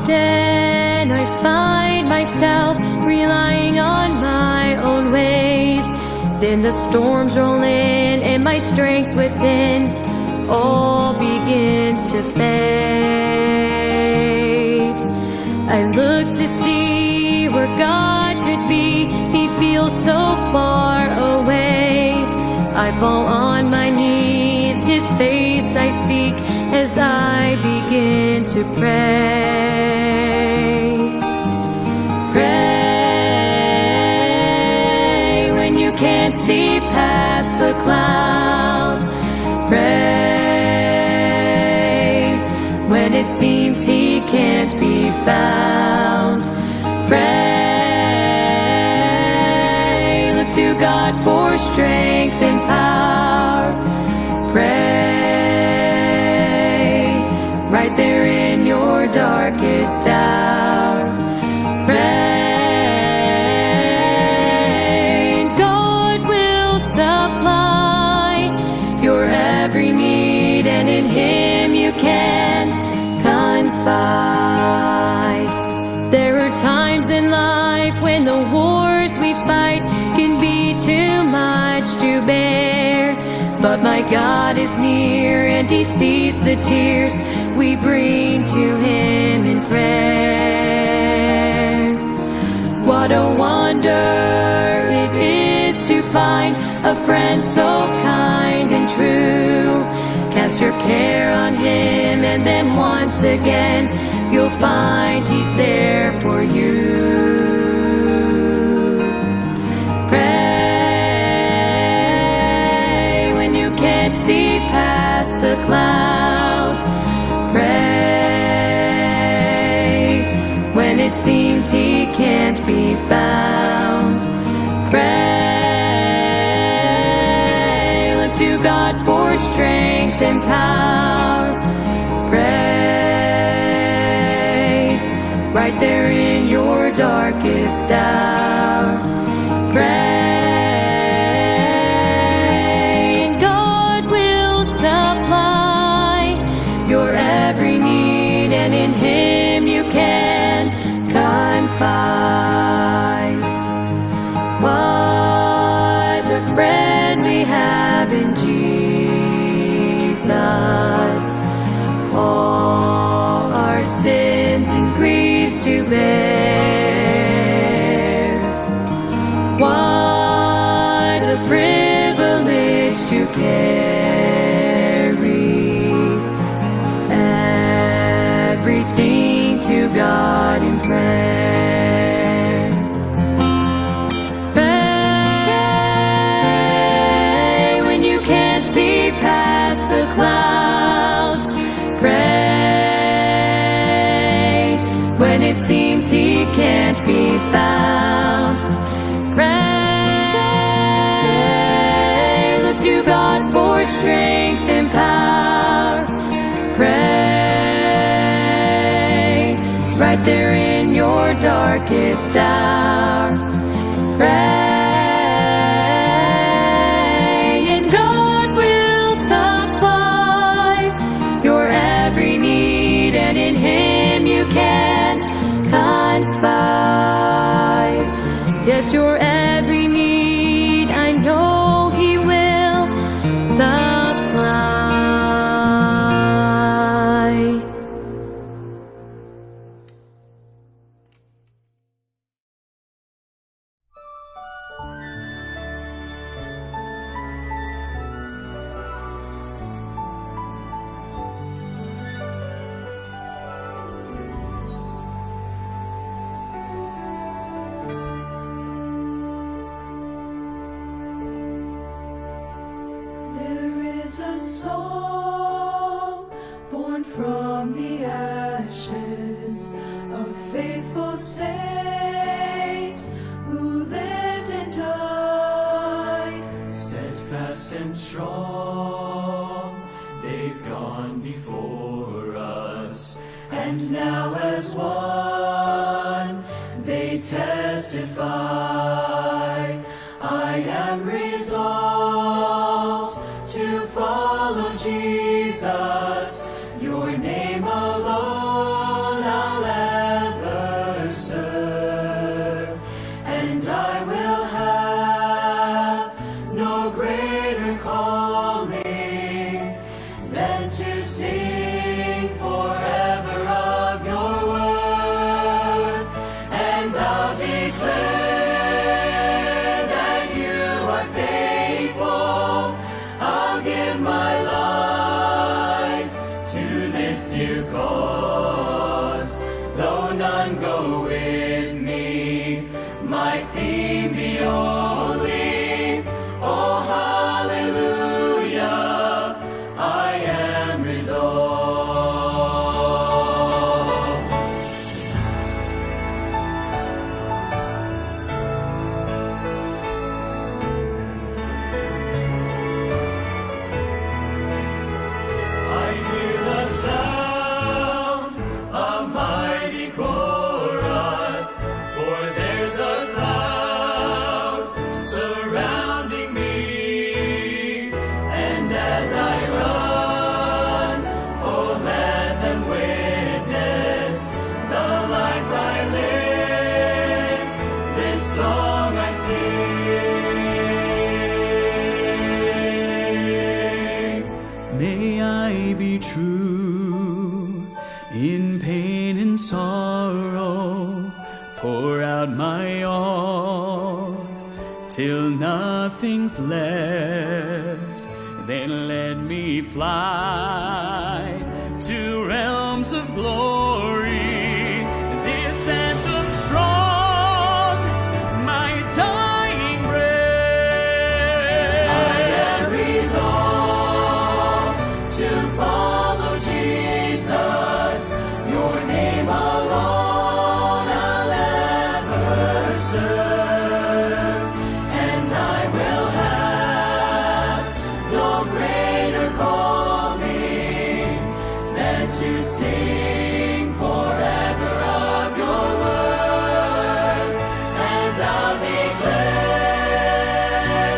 often I find myself relying on my own ways. Then the storms roll in and my strength within all begins to fade. I look to see where God could be. He feels so far away. I fall on my knees, His face I seek as I begin to pray. Pray when you can't see past the clouds. Pray when it seems He can't be found. Pray, look to God for strength and power. Pray, right there in your darkest hour. Pray, and God will supply your every need, and in Him you can confide. There are times in life when the wars we fight can be too much to bear, but my God is near and He sees the tears we bring to Him in prayer. What a wonder it is to find a friend so kind and true. Cast your care on Him, and then once again you'll find He's there for you. Pray when you can't see past the clouds. Pray when it seems He can't be found. Pray, look to God for strength and power. Pray, right there in your darkest hour. Pray, and God will supply your every need, and in Him you can confide. What a friend we have in Jesus. All our sins and griefs to bear. What a privilege to carry everything to God in prayer. Pray when you can't see past the clouds. Pray when it seems He can't be found. Pray, look to God for strength and power. Pray, right there in your darkest hour. Pray, and God will supply your every need, and in Him you can confide. Yes, your every need, I know He will supply. There is a song born from the ashes of faithful saints who lived and died. Steadfast and strong, they've gone before us, And now as one they testify, I am resolved to follow Jesus. Your name alone I'll calling, then to sing forever of your word, and I'll declare that you are faithful. I'll give my life to this dear cause, though none go with me, my theme be only, oh hallelujah, I am resolved. I hear the sound, a mighty chorus, for there's a cloud surrounding me, and as I run, oh let them witness the life I live, this song I sing. May I be true in pain and sorrow, pour out my all till nothing's left. Then let me fly to realms of glory. This anthem strong, my dying breath. I am resolved to follow Jesus. Your name alone I'll ever serve, and I will have no greater calling than to sing forever of your word, and I'll declare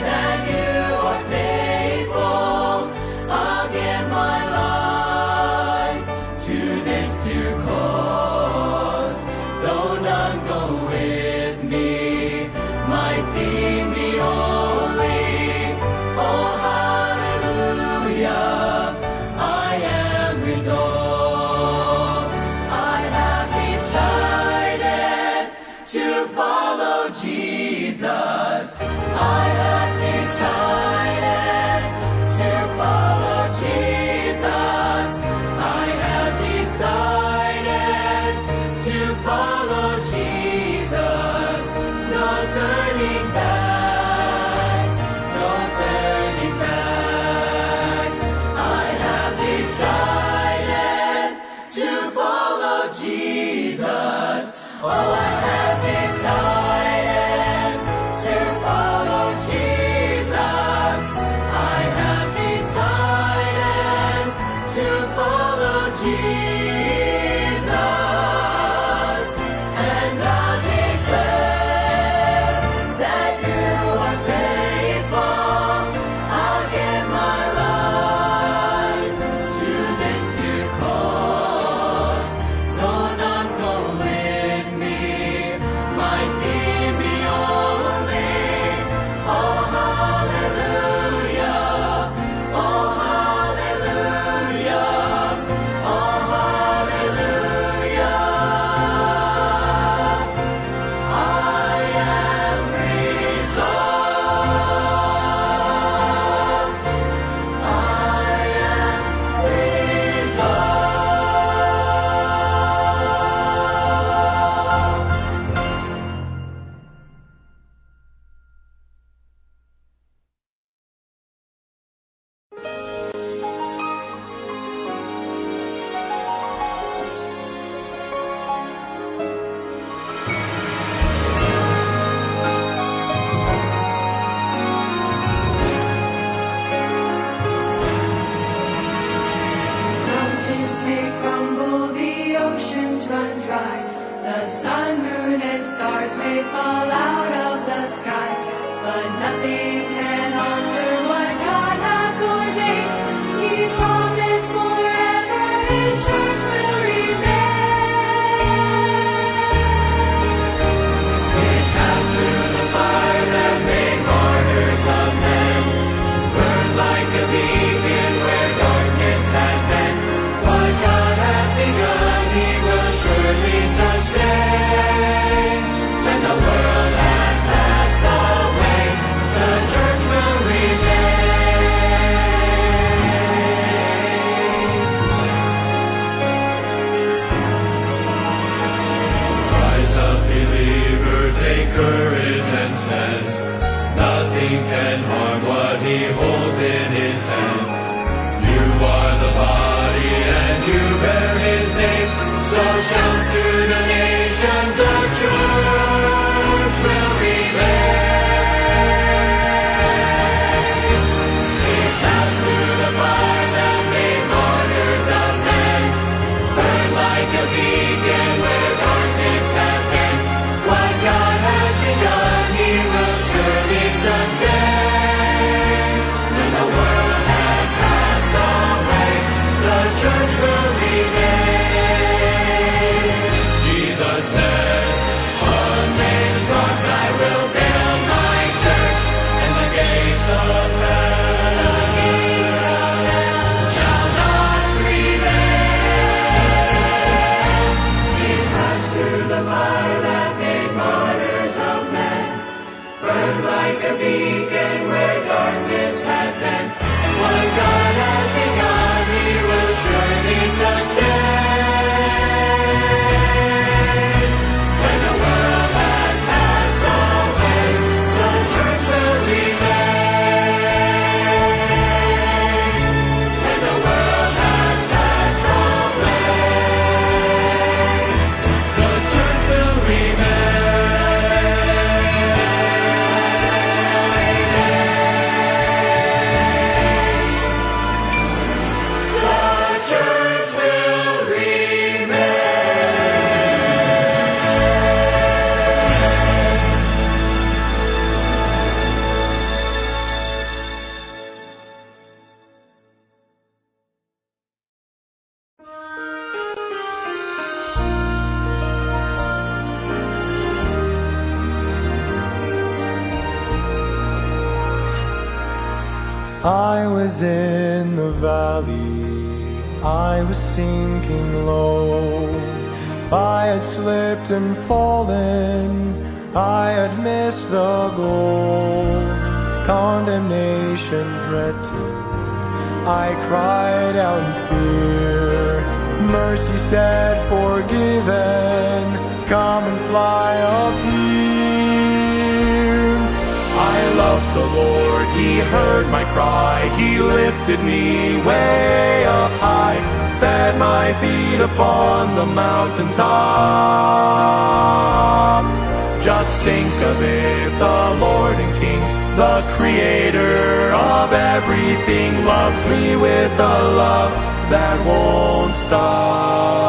that you are faithful. I'll give my life to this dear cause, though none go with me, my theme be only, oh hallelujah, I am resolved. I have decided to follow Jesus. I have decided to follow Jesus. I have decided to follow Jesus. No turning back, no turning back. I have decided to follow Jesus. Oh, I have decided to follow Jesus. I have decided to follow Jesus, and I'll declare that you are faithful. I'll give my life to this dear cause, though none go with me, my theme be only, oh hallelujah, oh hallelujah, oh hallelujah, I am resolved, I am resolved. Mountains may crumble, the oceans run dry, the sun, moon, and stars may fall out of the sky, but nothing can alter what God has ordained. He promised forever His church will remain. It passed through the fire that made martyrs of men, burned he holds in his hand. You are the body and you bear his name. So shout to the nations, the church will remain. He passed through the fire that made martyrs of men, burned like a beacon where darkness had been. What God has begun, he will surely sustain. When the world has passed away, the church will remain. Jesus said, on this rock I will build my church, and the gates of hell shall not prevail. He passed through the fire that made martyrs of men, burned like a beacon where darkness had been. What God has begun, he will surely sustain. When the world has passed away, the church will remain. When the world has passed away, the church will remain. The church will remain. I was in the valley, I was sinking low. I had slipped and fallen, I had missed the goal. Condemnation threatened, I cried out in fear. Mercy said, forgiven, come and fly up here. I loved the Lord, he heard my cry, he lifted me way up high, set my feet upon the mountaintop. Just think of it, the Lord and King, the creator of everything, loves me with a love that won't stop.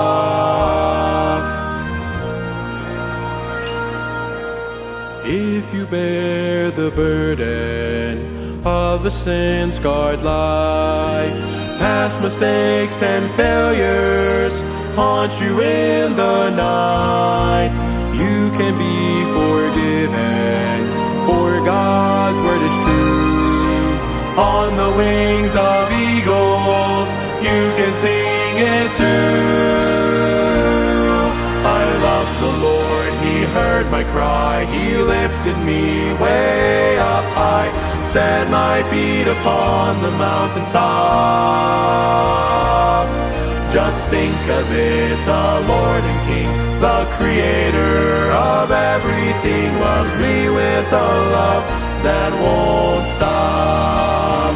If you bear the burden of a sin-scarred life, past mistakes and failures haunt you in the night, you can be forgiven, for God's word is true. On the wings of eagles, you can sing it too. I love the Lord, he heard my cry, he lifted me way up high, set my feet upon the mountaintop. Just think of it, the Lord and King, the creator of everything, loves me with a love that won't stop.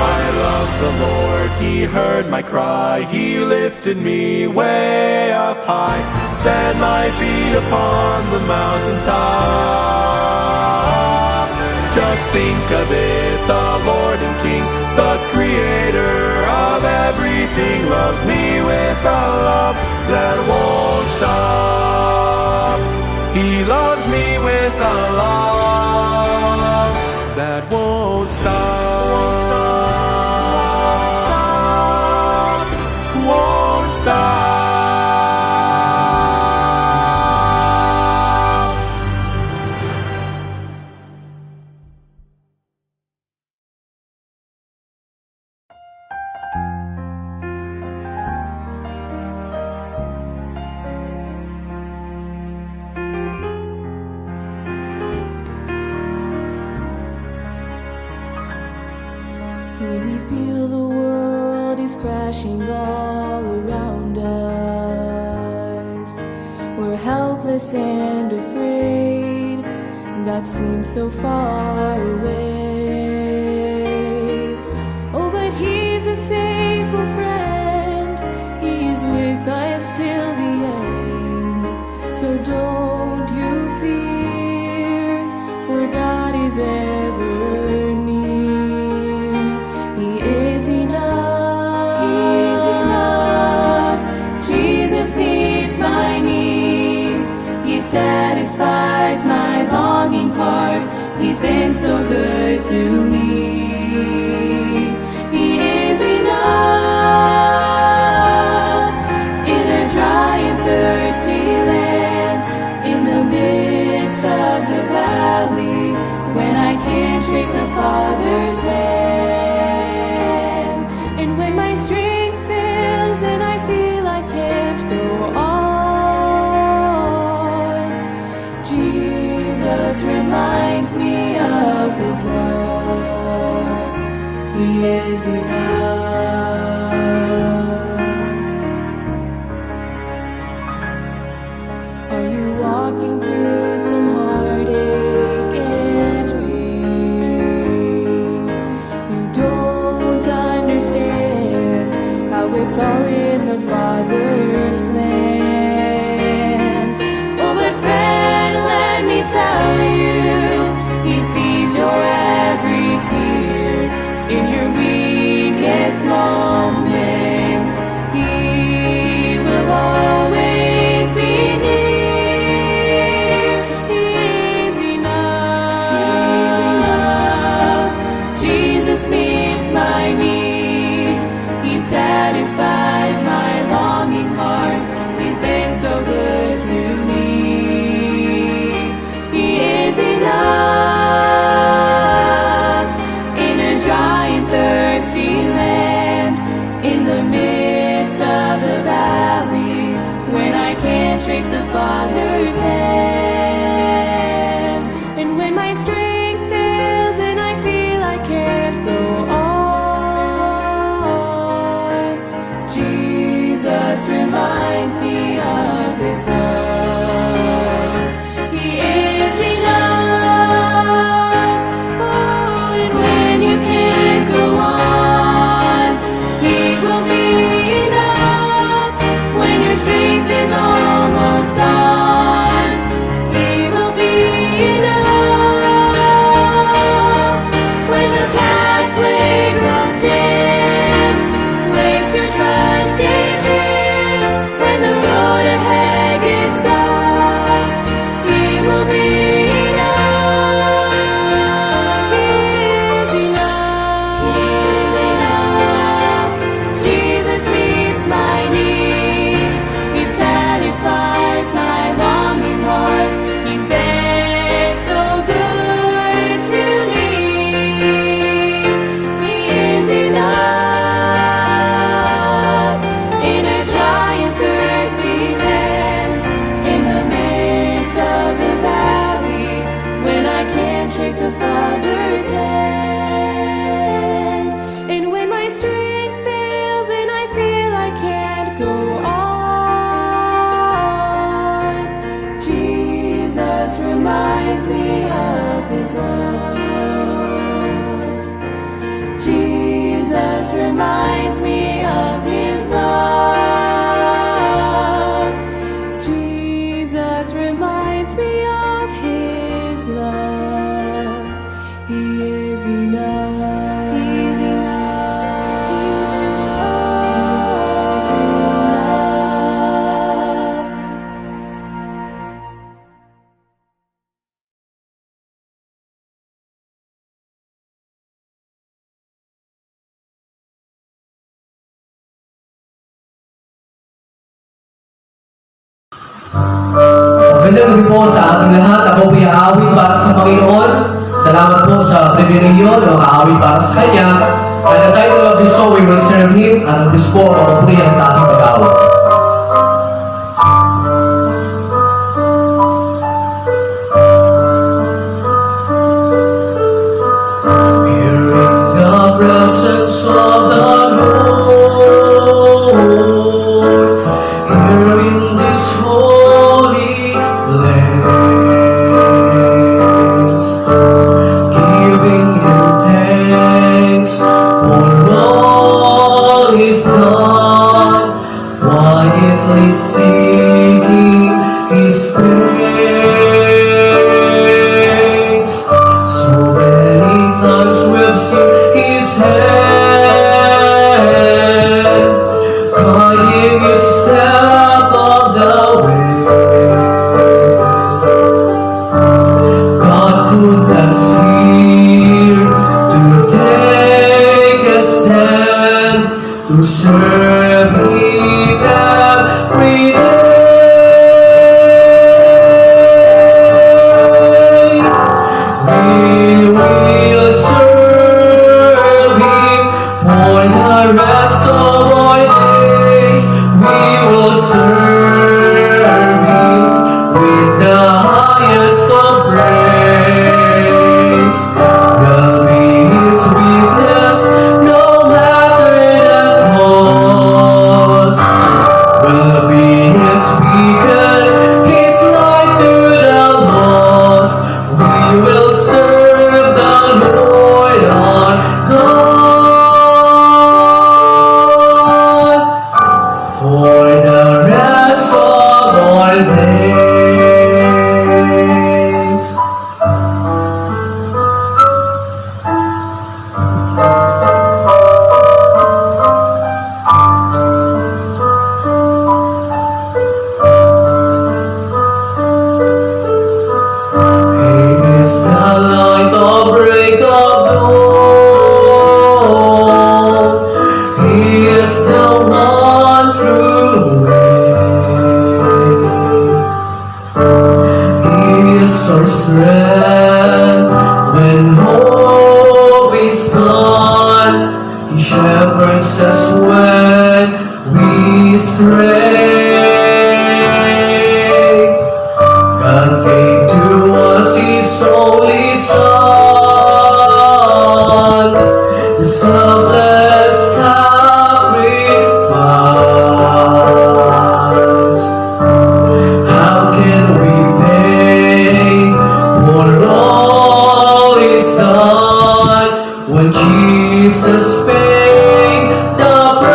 I love the Lord, he heard my cry, he lifted me way up high, set my feet upon the mountaintop. Just think of it, the Lord and King, the creator of everything, loves me with a love that won't stop. He loves me with a love that won't stop. Won't stop. When we feel the world is crashing all around us, we're helpless and afraid, God seems so far away. satisfies my longing heart. He's been so good to me. He is enough in a dry and thirsty land, in the midst of the valley, when I can't trace the Father's hand. And when my strength fails and I feel I can't go on, Jesus reminds me of His love. He is enough. Are you walking through some heartache and pain? You don't understand how it's all in the Father's plan. Oh, but friend, let me tell you, He sees your every tear in your weakest moments. He will always be near. He is enough. Jesus meets my needs. He satisfies my longing heart. He's been so good to me. He is enough in a dry and thirsty land, in the midst of the valley, when I can't trace the Father's hand. And when my strength fails and I feel I can't go on, Jesus reminds me of His love. He is enough. Oh, and when you can't go on, He will be enough. When your strength is almost gone, He will be enough. When the pathway grows dim, place your trust in Him. When the road ahead gets tough, He will be enough. He is enough. He is enough. Jesus meets my needs. He satisfies my longing heart. He's been so good to me. He is enough in a dry and thirsty land, in the midst of the valley, when I can't trace the Father's hand. And when my strength fails and I feel I can't go on, Jesus reminds me of His love. Jesus reminds me of His love. Jesus reminds me of His love. He is enough. He's enough. He's enough. He's enough. Magandang gabi po sa ating lahat. Ako po aawit para sa Panginoon. Salamat po sa pribileyo na makaawit para sa Kanya. By the title of this song, we will serve Him. At ang Diyos po ang mapapurihan sa ating pag-awit. Here in the presence of the Lord, here in this holy place, giving Him thanks for all He's done, quietly seeking His face. So many times we've seen His hand, crying each step of the way. is gone. He shepherds us when we stray. God gave to us His only Son, the selfless sacrifice. How can we pay for all He's done when Jesus paid the price?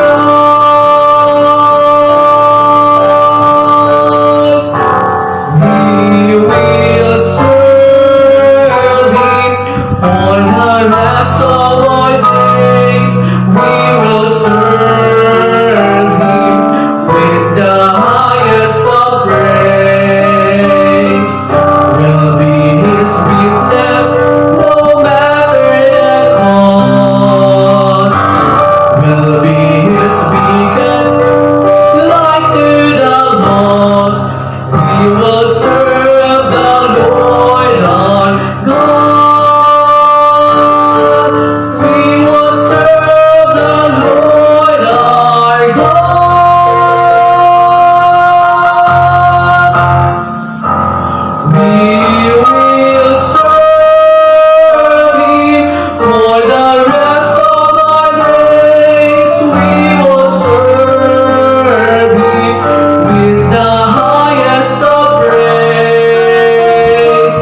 We will serve Him for the rest of our days. We will serve Him with the highest of praise. We'll be His witness no matter the cost. We'll be His beacon, light to the lost. We will serve the Lord our God. We will serve the Lord our God. We will serve Him for the rest of our days. We will serve Him with the highest of praise.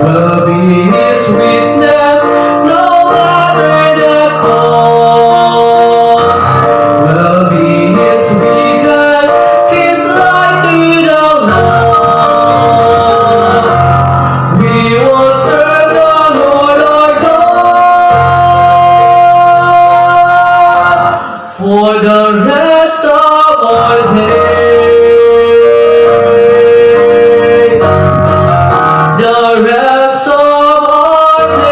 We'll be His witness no matter the cost. We'll be His beacon, His light to the lost. We will serve the Lord our God for the rest of our days. The rest of our days.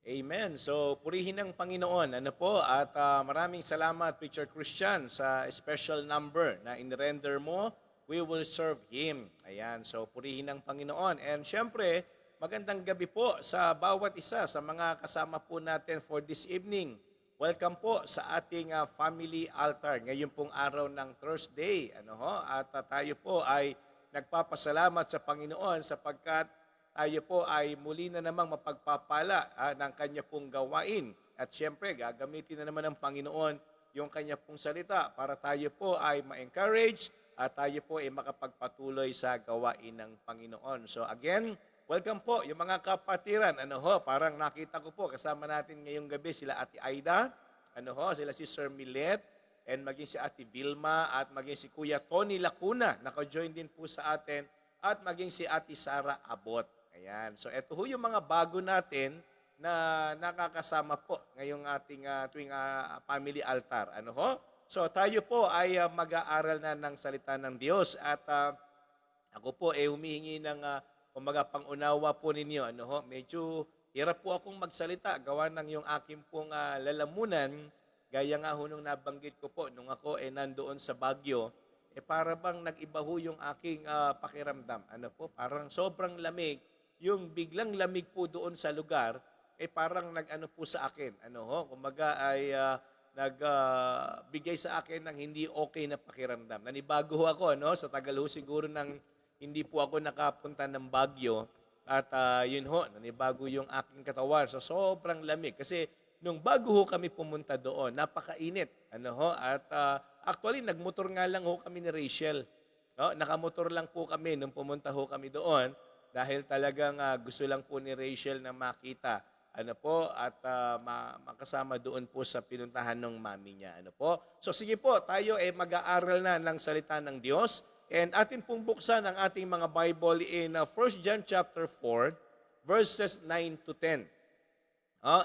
Amen. So, purihin ng Panginoon. Ano po? At maraming salamat, Preacher Christian, sa special number na in-render mo. We will serve Him. Ayan. So, purihin ng Panginoon. And syempre, magandang gabi po sa bawat isa, sa mga kasama po natin for this evening. Welcome po sa ating family altar. Ngayon pong araw ng Thursday. At tayo po ay nagpapasalamat sa Panginoon sapagkat tayo po ay muli na namang mapagpapala ng kanya pong gawain. At siyempre, gagamitin na naman ng Panginoon yung kanya pong salita para tayo po ay ma-encourage at tayo po ay makapagpatuloy sa gawain ng Panginoon. So again, welcome po yung mga kapatiran. Parang nakita ko po kasama natin ngayong gabi sila Ate Aida, sila si Sir Millet, and maging si Ate Vilma at maging si Kuya Tony Lacuna, naka-join din po sa atin, at maging si Ate Sara Abot. Ayan. So ito ho yung mga bago natin na nakakasama po ngayong ating tuwing family altar. So tayo po ay mag-aaral na ng salita ng Diyos at ako po ay humihingi ng pangunawa po ninyo. Medyo hirap po akong magsalita gawa ng yung aking pong lalamunan. Gaya nga ho nung nabanggit ko po nung ako ay nandoon sa Baguio, para bang nag-iba ho yung aking pakiramdam. Parang sobrang lamig. Yung biglang lamig po doon sa lugar, parang nag-ano po sa akin. Kumaga ay nagbigay sa akin ng hindi okay na pakiramdam. Nanibago ho ako, sa tagal ho siguro ng hindi po ako nakapunta ng Baguio. At yun ho, nanibago yung aking katawan sa sobrang lamig. Kasi nung bago ho kami pumunta doon, napakainit. At actually, nagmotor nga lang ho kami ni Rachel. Nakamotor lang po kami nung pumunta ho kami doon. Dahil talagang gusto lang po ni Rachel na makita at makasama doon po sa pinuntahan ng mami niya. So sige po, tayo ay mag-aaral na ng salita ng Diyos. And atin pong buksan ang ating mga Bible in 1 John chapter 4, verses 9 to 10.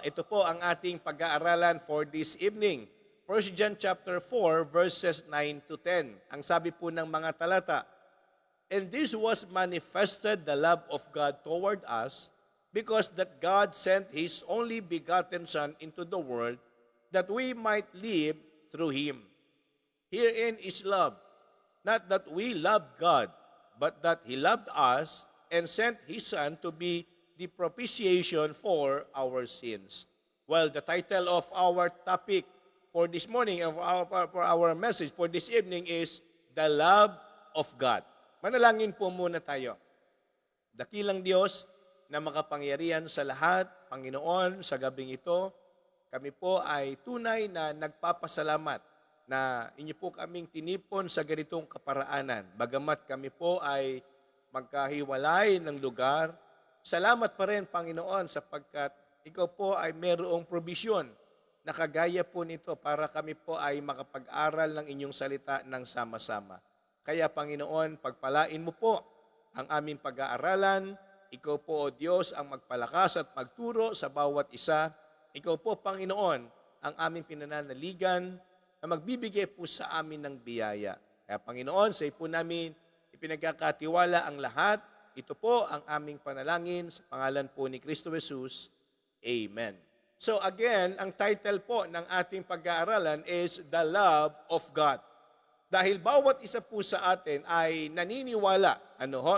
Ito po ang ating pag-aaralan for this evening. 1 John chapter 4, verses 9 to 10. Ang sabi po ng mga talata, And this was manifested the love of God toward us, because that God sent His only begotten Son into the world, that we might live through Him. Herein is love, not that we loved God, but that He loved us and sent His Son to be the propitiation for our sins. Well, the title of our topic for this morning, for our message for this evening is The Love of God. Manalangin po muna tayo. Dakilang Diyos na makapangyarihan sa lahat, Panginoon, sa gabing ito, kami po ay tunay na nagpapasalamat na inyo po kaming tinipon sa ganitong kaparaanan. Bagamat kami po ay magkahiwalay ng lugar, salamat pa rin, Panginoon, sapagkat ikaw po ay mayroong provision na kagaya po nito para kami po ay makapag-aral ng inyong salita ng sama-sama. Kaya, Panginoon, pagpalain mo po ang aming pag-aaralan. Ikaw po, O Diyos, ang magpalakas at magturo sa bawat isa. Ikaw po, Panginoon, ang aming pinananaligan na magbibigay po sa amin ng biyaya. Kaya, Panginoon, sa po namin ipinagkakatiwala ang lahat. Ito po ang aming panalangin sa pangalan po ni Kristo Jesus. Amen. So again, ang title po ng ating pag-aaralan is The Love of God. Dahil bawat isa po sa atin ay naniniwala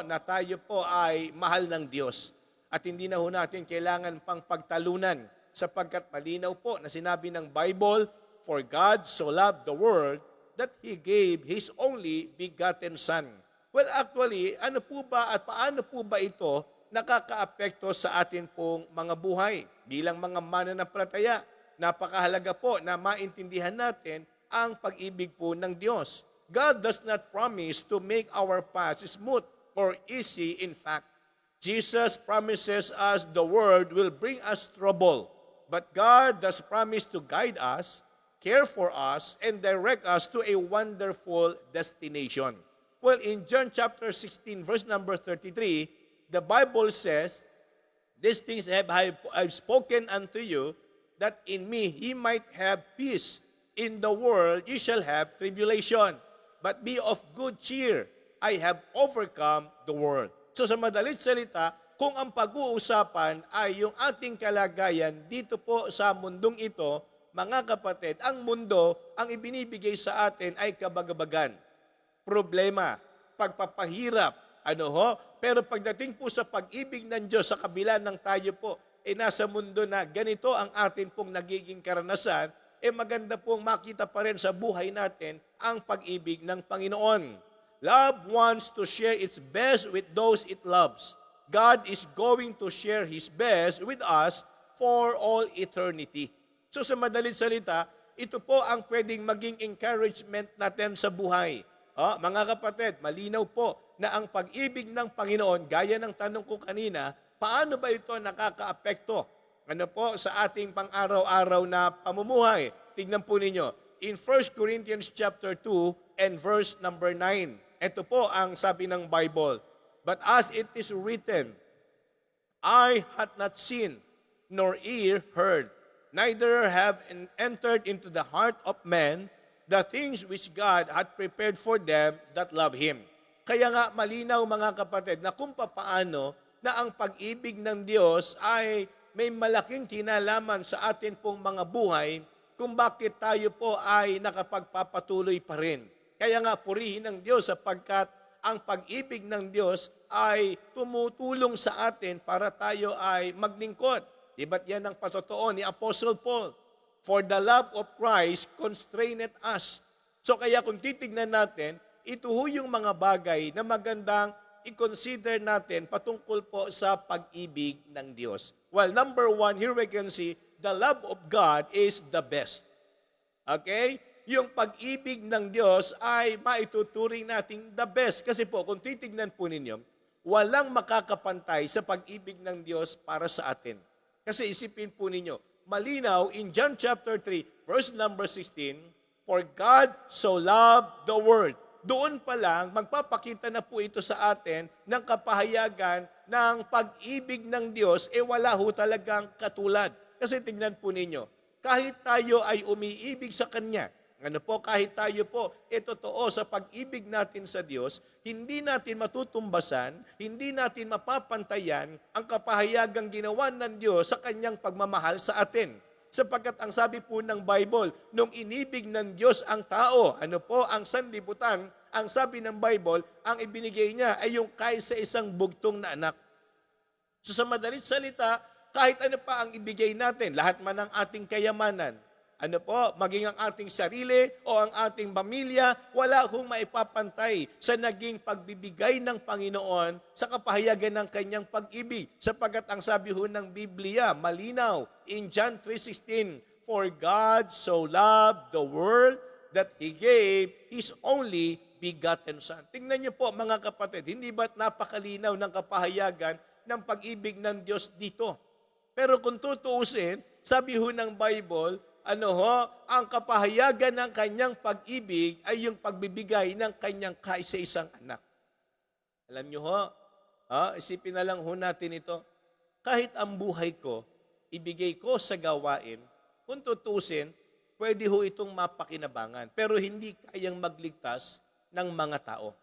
na tayo po ay mahal ng Diyos. At hindi na ho natin kailangan pang pagtalunan sapagkat malinaw po na sinabi ng Bible, For God so loved the world that He gave His only begotten Son. Well, actually, ano po ba at paano po ba ito nakakaapekto sa atin pong mga buhay? Bilang mga mananampalataya, napakahalaga po na maintindihan natin ang pag-ibig po ng Diyos. God does not promise to make our path smooth or easy. In fact, Jesus promises us the world will bring us trouble. But God does promise to guide us, care for us, and direct us to a wonderful destination. Well, in John chapter 16, verse number 33, the Bible says, These things I've spoken unto you, that in me ye might have peace. In the world ye shall have tribulation. But be of good cheer, I have overcome the world. So sa madalit salita, kung ang pag-uusapan ay yung ating kalagayan dito po sa mundong ito, mga kapatid, ang mundo, ang ibinibigay sa atin ay kabagabagan, problema, pagpapahirap, pero pagdating po sa pag-ibig ng Diyos, sa kabila ng tayo po, nasa mundo na ganito ang atin pong nagiging karanasan, maganda pong makita pa rin sa buhay natin ang pag-ibig ng Panginoon. Love wants to share its best with those it loves. God is going to share His best with us for all eternity. So sa madaling salita, ito po ang pwedeng maging encouragement natin sa buhay. Mga kapatid, malinaw po na ang pag-ibig ng Panginoon, gaya ng tanong ko kanina, paano ba ito nakakaapekto sa ating pang-araw-araw na pamumuhay? Tignan po ninyo, in 1 Corinthians chapter 2 and verse number 9, ito po ang sabi ng Bible, But as it is written, Eye hath not seen, nor ear heard, neither have entered into the heart of man the things which God hath prepared for them that love Him. Kaya nga malinaw mga kapatid na kung papaano na ang pag-ibig ng Diyos ay may malaking kinalaman sa atin pong mga buhay kung bakit tayo po ay nakapagpapatuloy pa rin. Kaya nga purihin ng Diyos sapagkat ang pag-ibig ng Diyos ay tumutulong sa atin para tayo ay maglingkod. Diba't yan ang patotoo ni Apostle Paul? For the love of Christ constraineth us. So kaya kung titignan natin, ito ho yung mga bagay na magandang i-consider natin patungkol po sa pag-ibig ng Diyos. Well, number one, here we can see, the love of God is the best. Okay? Yung pag-ibig ng Diyos ay maituturing nating the best. Kasi po, kung titignan po ninyo, walang makakapantay sa pag-ibig ng Diyos para sa atin. Kasi isipin po ninyo, malinaw in John chapter 3, verse number 16, For God so loved the world. Doon pa lang, magpapakita na po ito sa atin ng kapahayagan ng pag-ibig ng Diyos, wala ho talagang katulad. Kasi tingnan po ninyo, kahit tayo ay umiibig sa Kanya, Ano po, kahit tayo po, totoo sa pag-ibig natin sa Diyos, hindi natin matutumbasan, hindi natin mapapantayan ang kapahayagang ginawa ng Diyos sa kanyang pagmamahal sa atin. Sapagkat ang sabi po ng Bible, nung inibig ng Diyos ang tao, ano po, ang sanlibutan, ang sabi ng Bible, ang ibinigay niya ay yung kaisa-isang bugtong na anak. So sa madalit salita, kahit ano pa ang ibigay natin, lahat man ng ating kayamanan, ano po, maging ang ating sarili o ang ating pamilya, wala hong maipapantay sa naging pagbibigay ng Panginoon sa kapahayagan ng kanyang pag-ibig. Sapagkat ang sabi ho ng Biblia, malinaw, in John 3:16, "For God so loved the world that He gave His only begotten Son." Tingnan niyo po mga kapatid, hindi ba't napakalinaw ng kapahayagan ng pag-ibig ng Diyos dito? Pero kung tutuusin, sabi ho ng Bible, ang kapahayagan ng kanyang pag-ibig ay yung pagbibigay ng kanyang kaisa-isang anak. Alam niyo ho, isipin na lang ho natin ito, kahit ang buhay ko, ibigay ko sa gawain, kung tutusin, pwede ho itong mapakinabangan, pero hindi kayang magligtas ng mga tao.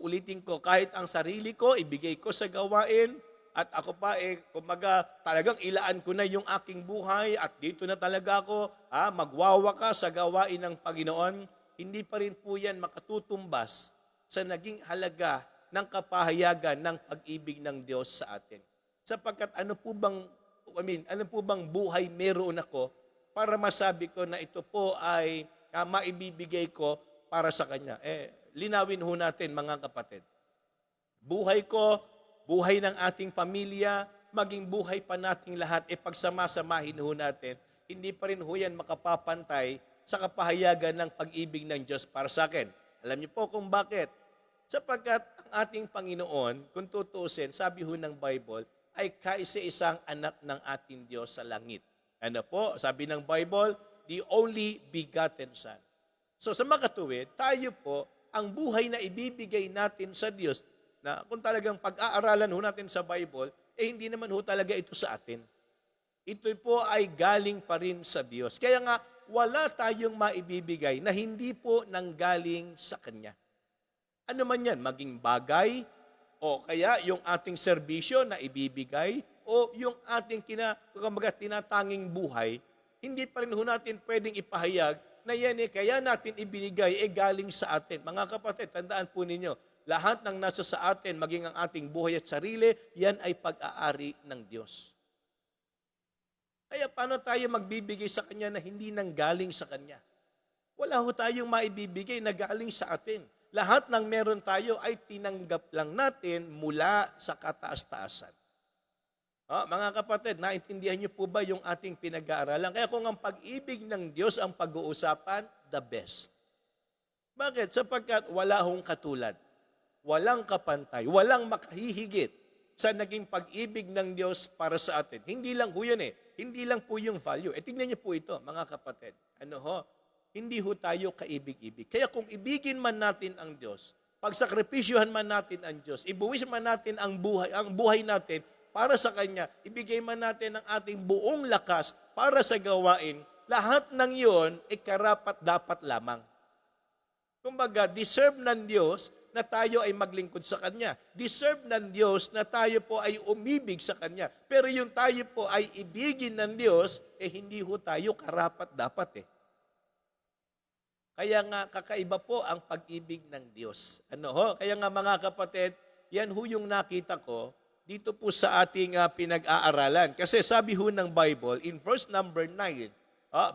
Ulitin ko, kahit ang sarili ko, ibigay ko sa gawain, at ako pa, kumaga, talagang ilaan ko na yung aking buhay at dito na talaga ako, magwawakas sa gawain ng Panginoon, hindi pa rin po yan makatutumbas sa naging halaga ng kapahayagan ng pag-ibig ng Diyos sa atin. Sapagkat ano po bang buhay meron ako para masabi ko na ito po ay maibibigay ko para sa Kanya? Linawin ho natin mga kapatid. Buhay ko, buhay ng ating pamilya, maging buhay pa nating lahat, pagsama-samahin ho natin, hindi pa rin ho yan makapapantay sa kapahayagan ng pag-ibig ng Diyos para sa akin. Alam niyo po kung bakit? Sapagkat ang ating Panginoon, kung tutusin, sabi ho ng Bible, ay kaisa-isang anak ng ating Diyos sa langit. Ano po? Sabi ng Bible, the only begotten Son. So sa makatuwid, tayo po, ang buhay na ibibigay natin sa Diyos, na kung talagang pag-aaralan ho natin sa Bible, hindi naman ho talaga ito sa atin. Ito po ay galing pa rin sa Diyos. Kaya nga, wala tayong maibibigay na hindi po nanggaling sa Kanya. Ano man yan, maging bagay, o kaya yung ating serbisyo na ibibigay, o yung ating tinatanging buhay, hindi pa rin ho natin pwedeng ipahayag na yan kaya natin ibinigay, galing sa atin. Mga kapatid, tandaan po ninyo, lahat ng nasa sa atin, maging ang ating buhay at sarili, yan ay pag-aari ng Diyos. Kaya paano tayo magbibigay sa Kanya na hindi nanggaling sa Kanya? Wala ho tayong maibibigay na galing sa atin. Lahat ng meron tayo ay tinanggap lang natin mula sa kataas-taasan. Mga kapatid, naintindihan niyo po ba yung ating pinag-aaralan? Kaya kung ang pag-ibig ng Diyos ang pag-uusapan, the best. Bakit? Sapagkat wala hong katulad. Walang kapantay, walang makahihigit sa naging pag-ibig ng Diyos para sa atin. Hindi lang po yun Hindi lang po yung value. Tingnan niyo po ito, mga kapatid. Hindi ho tayo kaibig-ibig. Kaya kung ibigin man natin ang Diyos, pagsakripisyohan man natin ang Diyos, ibuwis man natin ang buhay natin para sa Kanya, ibigay man natin ang ating buong lakas para sa gawain, lahat ng iyon ay karapat-dapat lamang. Kumbaga, deserve ng Diyos na tayo ay maglingkod sa Kanya. Deserve ng Diyos na tayo po ay umibig sa Kanya. Pero yung tayo po ay ibigin ng Diyos, hindi ho tayo karapat-dapat Kaya nga, kakaiba po ang pag-ibig ng Diyos. Kaya nga mga kapatid, yan ho yung nakita ko dito po sa ating pinag-aaralan. Kasi sabi ho ng Bible, in verse number 9,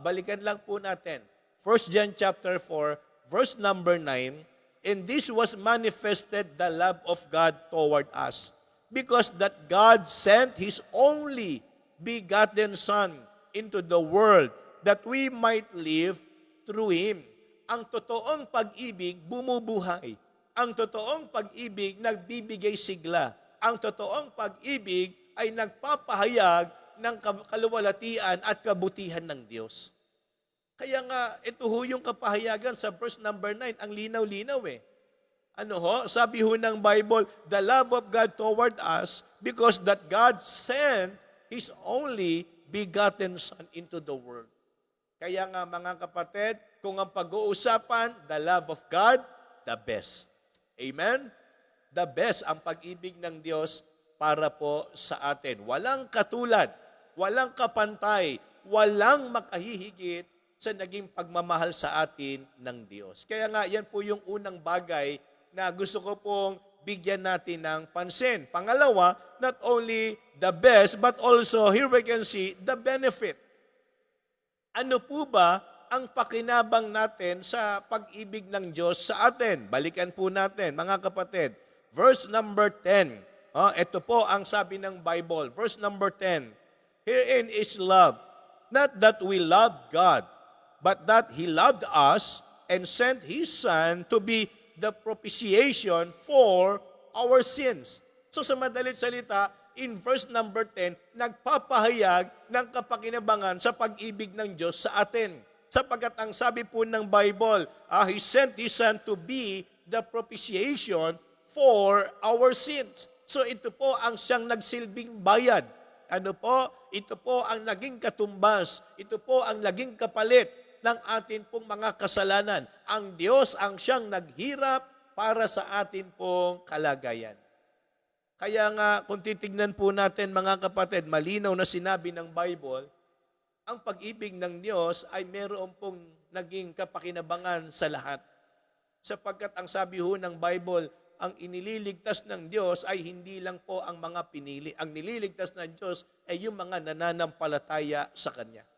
balikan lang po natin. 1 John chapter 4, verse number 9, "And this was manifested the love of God toward us, because that God sent His only begotten Son into the world, that we might live through Him." Ang totoong pag-ibig bumubuhay. Ang totoong pag-ibig nagbibigay sigla. Ang totoong pag-ibig ay nagpapahayag ng kaluwalhatian at kabutihan ng Diyos. Kaya nga, ito ho yung kapahayagan sa verse number 9. Ang linaw-linaw Sabi ho ng Bible, the love of God toward us, because that God sent His only begotten Son into the world. Kaya nga mga kapatid, kung ang pag-uusapan, the love of God, the best. Amen? The best ang pag-ibig ng Diyos para po sa atin. Walang katulad, walang kapantay, walang makahihigit sa naging pagmamahal sa atin ng Diyos. Kaya nga, yan po yung unang bagay na gusto ko pong bigyan natin ng pansin. Pangalawa, not only the best, but also, here we can see, the benefit. Ano po ba ang pakinabang natin sa pag-ibig ng Diyos sa atin? Balikan po natin, mga kapatid. Verse number 10. Ito po ang sabi ng Bible. Verse number 10. Herein is love, not that we loved God, but that He loved us and sent His Son to be the propitiation for our sins. So sa madalit salita, in verse number 10, nagpapahayag ng kapakinabangan sa pag-ibig ng Diyos sa atin. Sapagkat ang sabi po ng Bible, He sent His Son to be the propitiation for our sins. So ito po ang siyang nagsilbing bayad. Ano po? Ito po ang naging katumbas. Ito po ang naging kapalit ng atin pong mga kasalanan. Ang Diyos ang siyang naghirap para sa atin pong kalagayan. Kaya nga, kung titignan po natin mga kapatid, malinaw na sinabi ng Bible, ang pag-ibig ng Diyos ay meron pong naging kapakinabangan sa lahat. Sapagkat ang sabi ho ng Bible, ang inililigtas ng Diyos ay hindi lang po ang mga pinili. Ang nililigtas ng Diyos ay yung mga nananampalataya sa Kanya.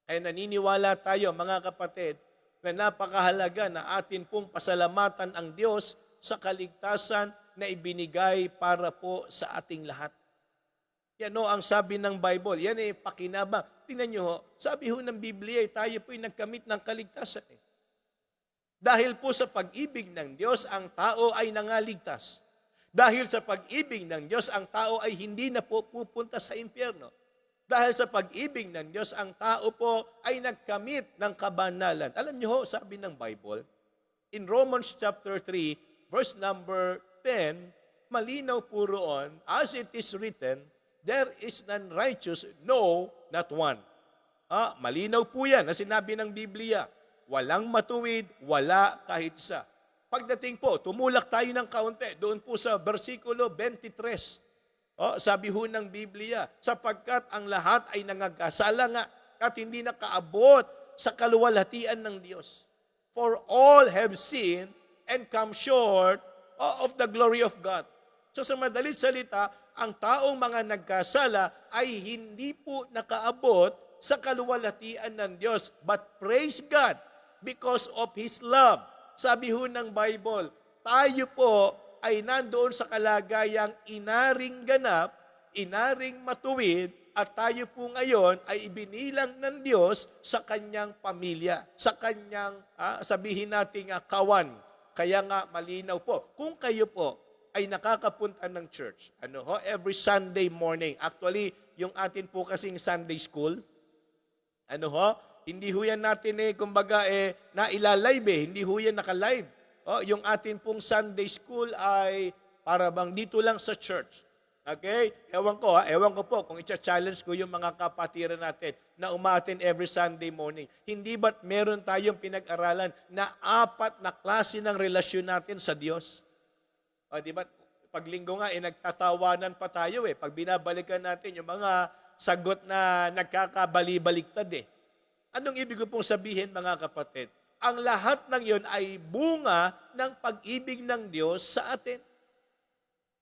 Kaya naniniwala tayo, mga kapatid, na napakahalaga na atin pong pasalamatan ang Diyos sa kaligtasan na ibinigay para po sa ating lahat. Yan o ang sabi ng Bible. Yan ay pakinabang. Tingnan nyo ho, sabi ho ng Biblia, tayo po ay nagkamit ng kaligtasan. Dahil po sa pag-ibig ng Diyos, ang tao ay nangaligtas. Dahil sa pag-ibig ng Diyos, ang tao ay hindi na po pupunta sa impyerno. Dahil sa pag-ibig ng Diyos, ang tao po ay nagkamit ng kabanalan. Alam niyo ho, sabi ng Bible, in Romans chapter 3, verse number 10, malinaw po roon, as it is written, there is none righteous, no, not one. Malinaw po yan na sinabi ng Biblia. Walang matuwid, wala kahit isa. Pagdating po, tumulak tayo ng kaunti, doon po sa versikulo 23. Sabi ho ng Biblia, sapagkat ang lahat ay nangagkasala nga at hindi nakaabot sa kaluwalhatian ng Diyos. For all have sinned and come short of the glory of God. So sa madalit salita, ang taong mga nagkasala ay hindi po nakaabot sa kaluwalhatian ng Diyos. But praise God, because of His love. Sabi ho ng Bible, tayo po ay nandoon sa kalagayang inaring ganap, inaring matuwid, at tayo po ngayon ay ibinilang ng Diyos sa kanyang pamilya, sa kanyang, sabihin natin kawan. Kaya nga malinaw po, kung kayo po ay nakakapunta ng church, every Sunday morning, actually, yung atin po kasing Sunday school, hindi ho yan natin kumbaga nailalive hindi ho yan naka-live. Yung atin pong Sunday school ay para bang dito lang sa church. Okay? Ewan ko po kung i-challenge ko yung mga kapatiran natin na umaten every Sunday morning. Hindi ba't meron tayong pinag-aralan na 4 na klase ng relasyon natin sa Diyos? Di ba? Pag linggo nga, nagtatawanan pa tayo Pag binabalikan natin yung mga sagot na nagkakabali-baliktad Anong ibig ko pong sabihin mga kapatid? Ang lahat ng yon ay bunga ng pag-ibig ng Diyos sa atin.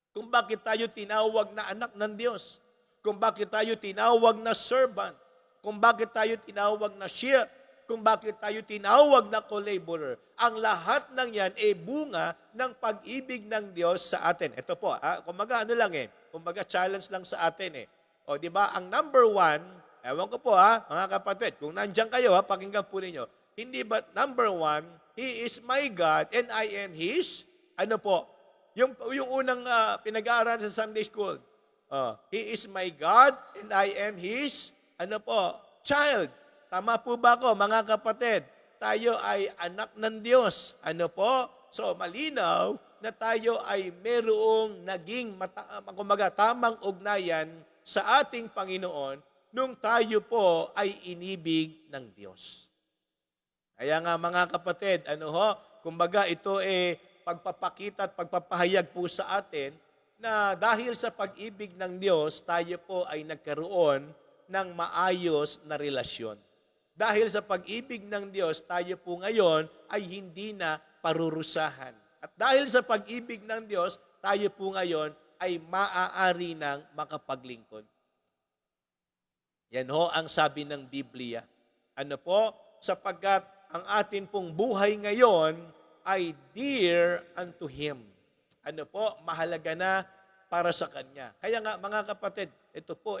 Kung bakit tayo tinawag na anak ng Diyos. Kung bakit tayo tinawag na servant. Kung bakit tayo tinawag na sheep. Kung bakit tayo tinawag na co-laborer. Ang lahat ng yan ay bunga ng pag-ibig ng Diyos sa atin. Ito po, kumbaga kumbaga challenge lang sa atin di ba, ang number 1, ewan ko po mga kapatid, kung nandiyan kayo pakinggan po ninyo, hindi ba number 1, He is my God and I am His, yung unang pinag-aaral sa Sunday School, He is my God and I am His, child. Tama po ba ako mga kapatid? Tayo ay anak ng Diyos. So malinaw na tayo ay merong naging tamang ugnayan sa ating Panginoon nung tayo po ay inibig ng Diyos. Kaya nga mga kapatid, kumbaga ito pagpapakita at pagpapahayag po sa atin na dahil sa pag-ibig ng Diyos, tayo po ay nagkaroon ng maayos na relasyon. Dahil sa pag-ibig ng Diyos, tayo po ngayon ay hindi na parurusahan. At dahil sa pag-ibig ng Diyos, tayo po ngayon ay maaari ng makapaglingkod. Yan ho ang sabi ng Biblia. Ano po? Sapagkat ang atin pong buhay ngayon ay dear unto Him. Ano po? Mahalaga na para sa Kanya. Kaya nga mga kapatid, ito po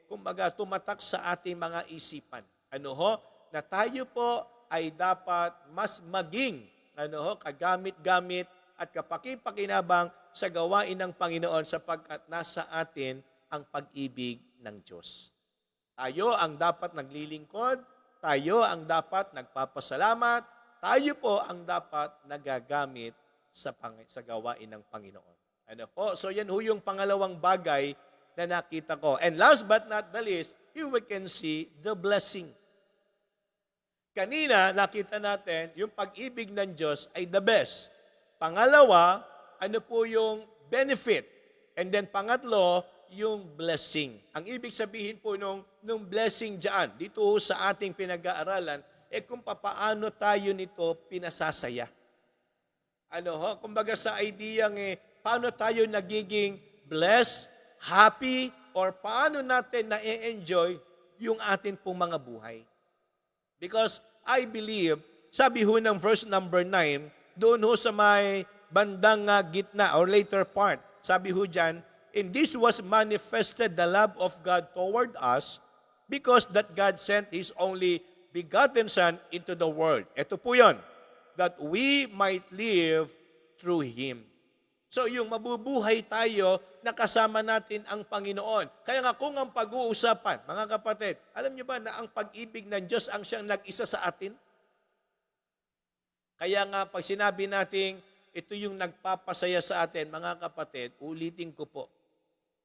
kumbaga tumatak sa ating mga isipan. Na tayo po ay dapat mas maging kagamit-gamit at kapakipakinabang sa gawain ng Panginoon sapagkat nasa atin ang pag-ibig ng Diyos. Tayo ang dapat naglilingkod, tayo ang dapat nagpapasalamat, tayo po ang dapat nagagamit sa gawain ng Panginoon. So yan ho yung pangalawang bagay na nakita ko. And last but not the least, here we can see the blessing. Kanina, nakita natin, yung pag-ibig ng Diyos ay the best. Pangalawa, ano po yung benefit? And then pangatlo, yung blessing. Ang ibig sabihin po nung blessing dyan, dito sa ating pinag-aaralan, kung papaano tayo nito pinasasaya. Kumbaga sa ideyang paano tayo nagiging blessed, happy, or paano natin na-enjoy yung atin pong mga buhay. Because I believe, sabi ho ng verse number 9, doon ho sa may bandang gitna or later part, sabi ho dyan, in this was manifested the love of God toward us because that God sent His only begotten Son into the world. Ito po yun, that we might live through Him. So yung mabubuhay tayo, nakasama natin ang Panginoon. Kaya nga kung ang pag-uusapan, mga kapatid, alam niyo ba na ang pag-ibig ng Diyos ang siyang nag-isa sa atin? Kaya nga pag sinabi natin, ito yung nagpapasaya sa atin, mga kapatid, ulitin ko po.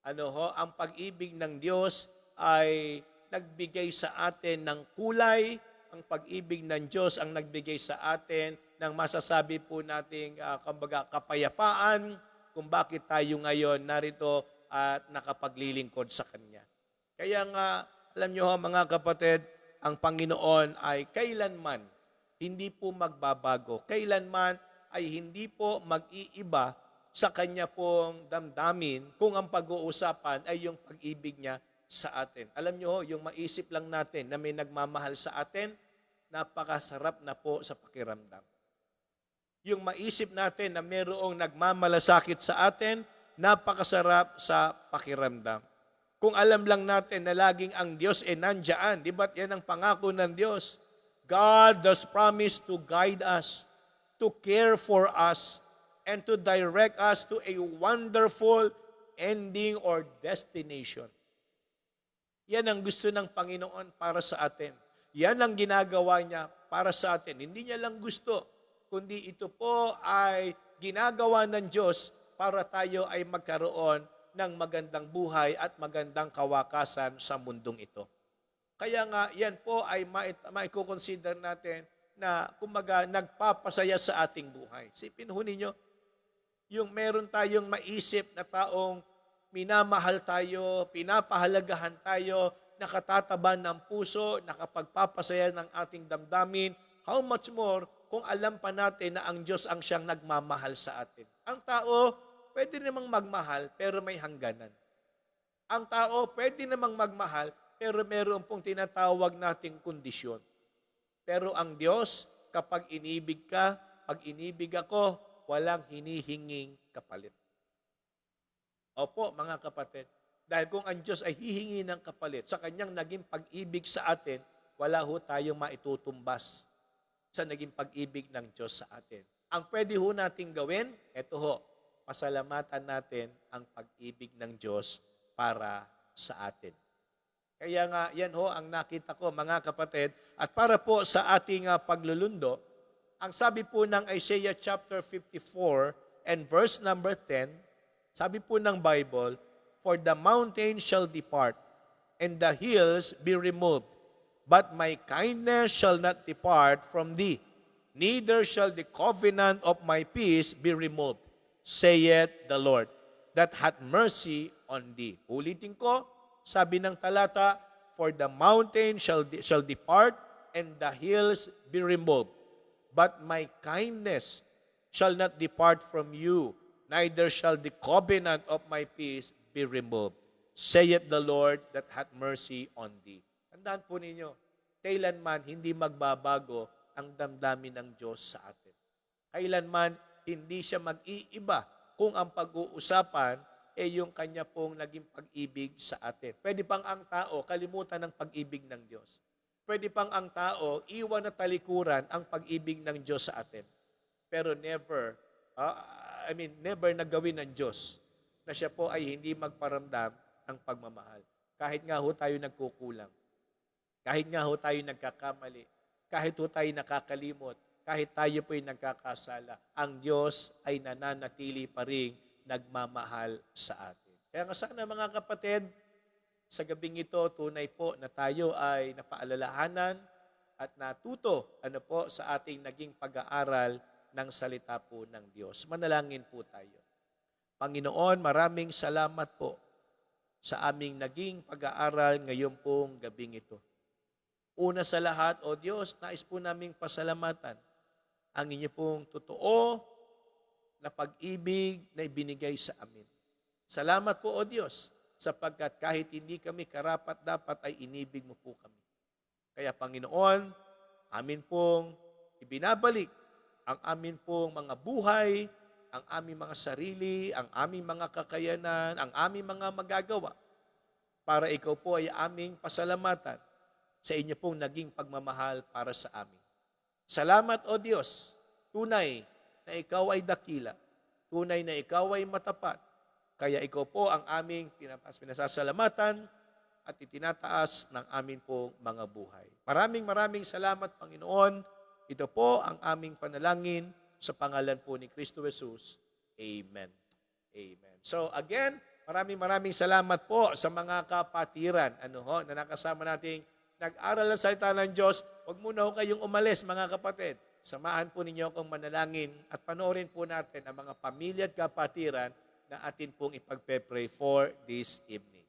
Ang pag-ibig ng Diyos ay nagbigay sa atin ng kulay, ang pag-ibig ng Diyos ang nagbigay sa atin ng masasabi po nating kumbaga kapayapaan kung bakit tayo ngayon narito at nakapaglilingkod sa Kanya. Kaya nga, alam nyo mga kapatid, ang Panginoon ay kailanman hindi po magbabago. Kailanman ay hindi po mag-iiba sa Kanya pong damdamin kung ang pag-uusapan ay yung pag-ibig niya sa atin. Alam nyo, yung maisip lang natin na may nagmamahal sa atin, napakasarap na po sa pakiramdam. Yung maisip natin na mayroong nagmamalasakit sa atin, napakasarap sa pakiramdam. Kung alam lang natin na laging ang Diyos nandyan, di ba't yan ang pangako ng Diyos? God does promise to guide us, to care for us, and to direct us to a wonderful ending or destination. Yan ang gusto ng Panginoon para sa atin. Yan ang ginagawa niya para sa atin. Hindi niya lang gusto, kundi ito po ay ginagawa ng Diyos para tayo ay magkaroon ng magandang buhay at magandang kawakasan sa mundong ito. Kaya nga, yan po ay maiko-consider natin na kumbaga nagpapasaya sa ating buhay. Sipin ho ninyo, yung meron tayong maisip na taong minamahal tayo, pinapahalagahan tayo, nakatataba ng puso, nakapagpapasaya ng ating damdamin, how much more kung alam pa natin na ang Diyos ang siyang nagmamahal sa atin. Ang tao, pwede namang magmahal, pero may hangganan. Ang tao, pwede namang magmahal, pero meron pong tinatawag nating kondisyon. Pero ang Diyos, kapag inibig ka, pag inibig ako, walang hinihinging kapalit. Opo, mga kapatid, dahil kung ang Diyos ay hihingi ng kapalit sa kanyang naging pag-ibig sa atin, wala ho tayong maitutumbas sa naging pag-ibig ng Diyos sa atin. Ang pwede ho nating gawin, eto ho, pasalamatan natin ang pag-ibig ng Diyos para sa atin. Kaya nga, yan ho ang nakita ko, mga kapatid. At para po sa ating paglulundo, ang sabi po ng Isaiah chapter 54 and verse number 10, sabi po ng Bible, for the mountain shall depart, and the hills be removed, but my kindness shall not depart from thee, neither shall the covenant of my peace be removed, saith the Lord, that hath mercy on thee. Ulitin ko, sabi ng talata, for the mountain shall depart, and the hills be removed, but my kindness shall not depart from you, neither shall the covenant of my peace be removed, saith the Lord that hath mercy on thee. Tandaan po ninyo, kailanman hindi magbabago ang damdamin ng Diyos sa atin. Kailanman hindi siya mag-iiba kung ang pag-uusapan ay yung kanya pong naging pag-ibig sa atin. Pwede pang ang tao kalimutan ng pag-ibig ng Diyos. Pwede pang ang tao iwan na talikuran ang pag-ibig ng Diyos sa atin. Pero never nagawin ng Diyos na siya po ay hindi magparamdam ng pagmamahal. Kahit nga ho tayo nagkukulang, kahit nga ho tayo nagkakamali, kahit ho tayo nakakalimot, kahit tayo po ay nagkakasala, ang Diyos ay nananatili pa rin nagmamahal sa atin. Kaya nga sana mga kapatid, sa gabing ito, tunay po na tayo ay napaalalahanan at natuto sa ating naging pag-aaral ng salita po ng Diyos. Manalangin po tayo. Panginoon, maraming salamat po sa aming naging pag-aaral ngayon pong gabing ito. Una sa lahat, O Diyos, nais po naming pasalamatan ang inyo pong totoo na pag-ibig na ibinigay sa amin. Salamat po, O Diyos, sapagkat kahit hindi kami karapat-dapat ay inibig mo po kami. Kaya Panginoon, amin pong ibinabalik ang amin pong mga buhay, ang aming mga sarili, ang aming mga kakayanan, ang aming mga magagawa para ikaw po ay aming pasalamatan sa inyo pong naging pagmamahal para sa amin. Salamat, O Diyos, tunay na ikaw ay dakila, tunay na ikaw ay matapat, kaya ikaw po ang aming pinasasalamatan at itinataas ng amin pong mga buhay. Maraming salamat, Panginoon. Ito po ang aming panalangin sa pangalan po ni Kristo Jesus. Amen. Amen. So again, maraming salamat po sa mga kapatiran na nakasama nating nag-aral ng salita ng Diyos. Huwag muna ho kayong umalis, mga kapatid. Samahan po ninyo akong manalangin at panoorin po natin ang mga pamilya at kapatiran na atin pong ipagpe-pray for this evening.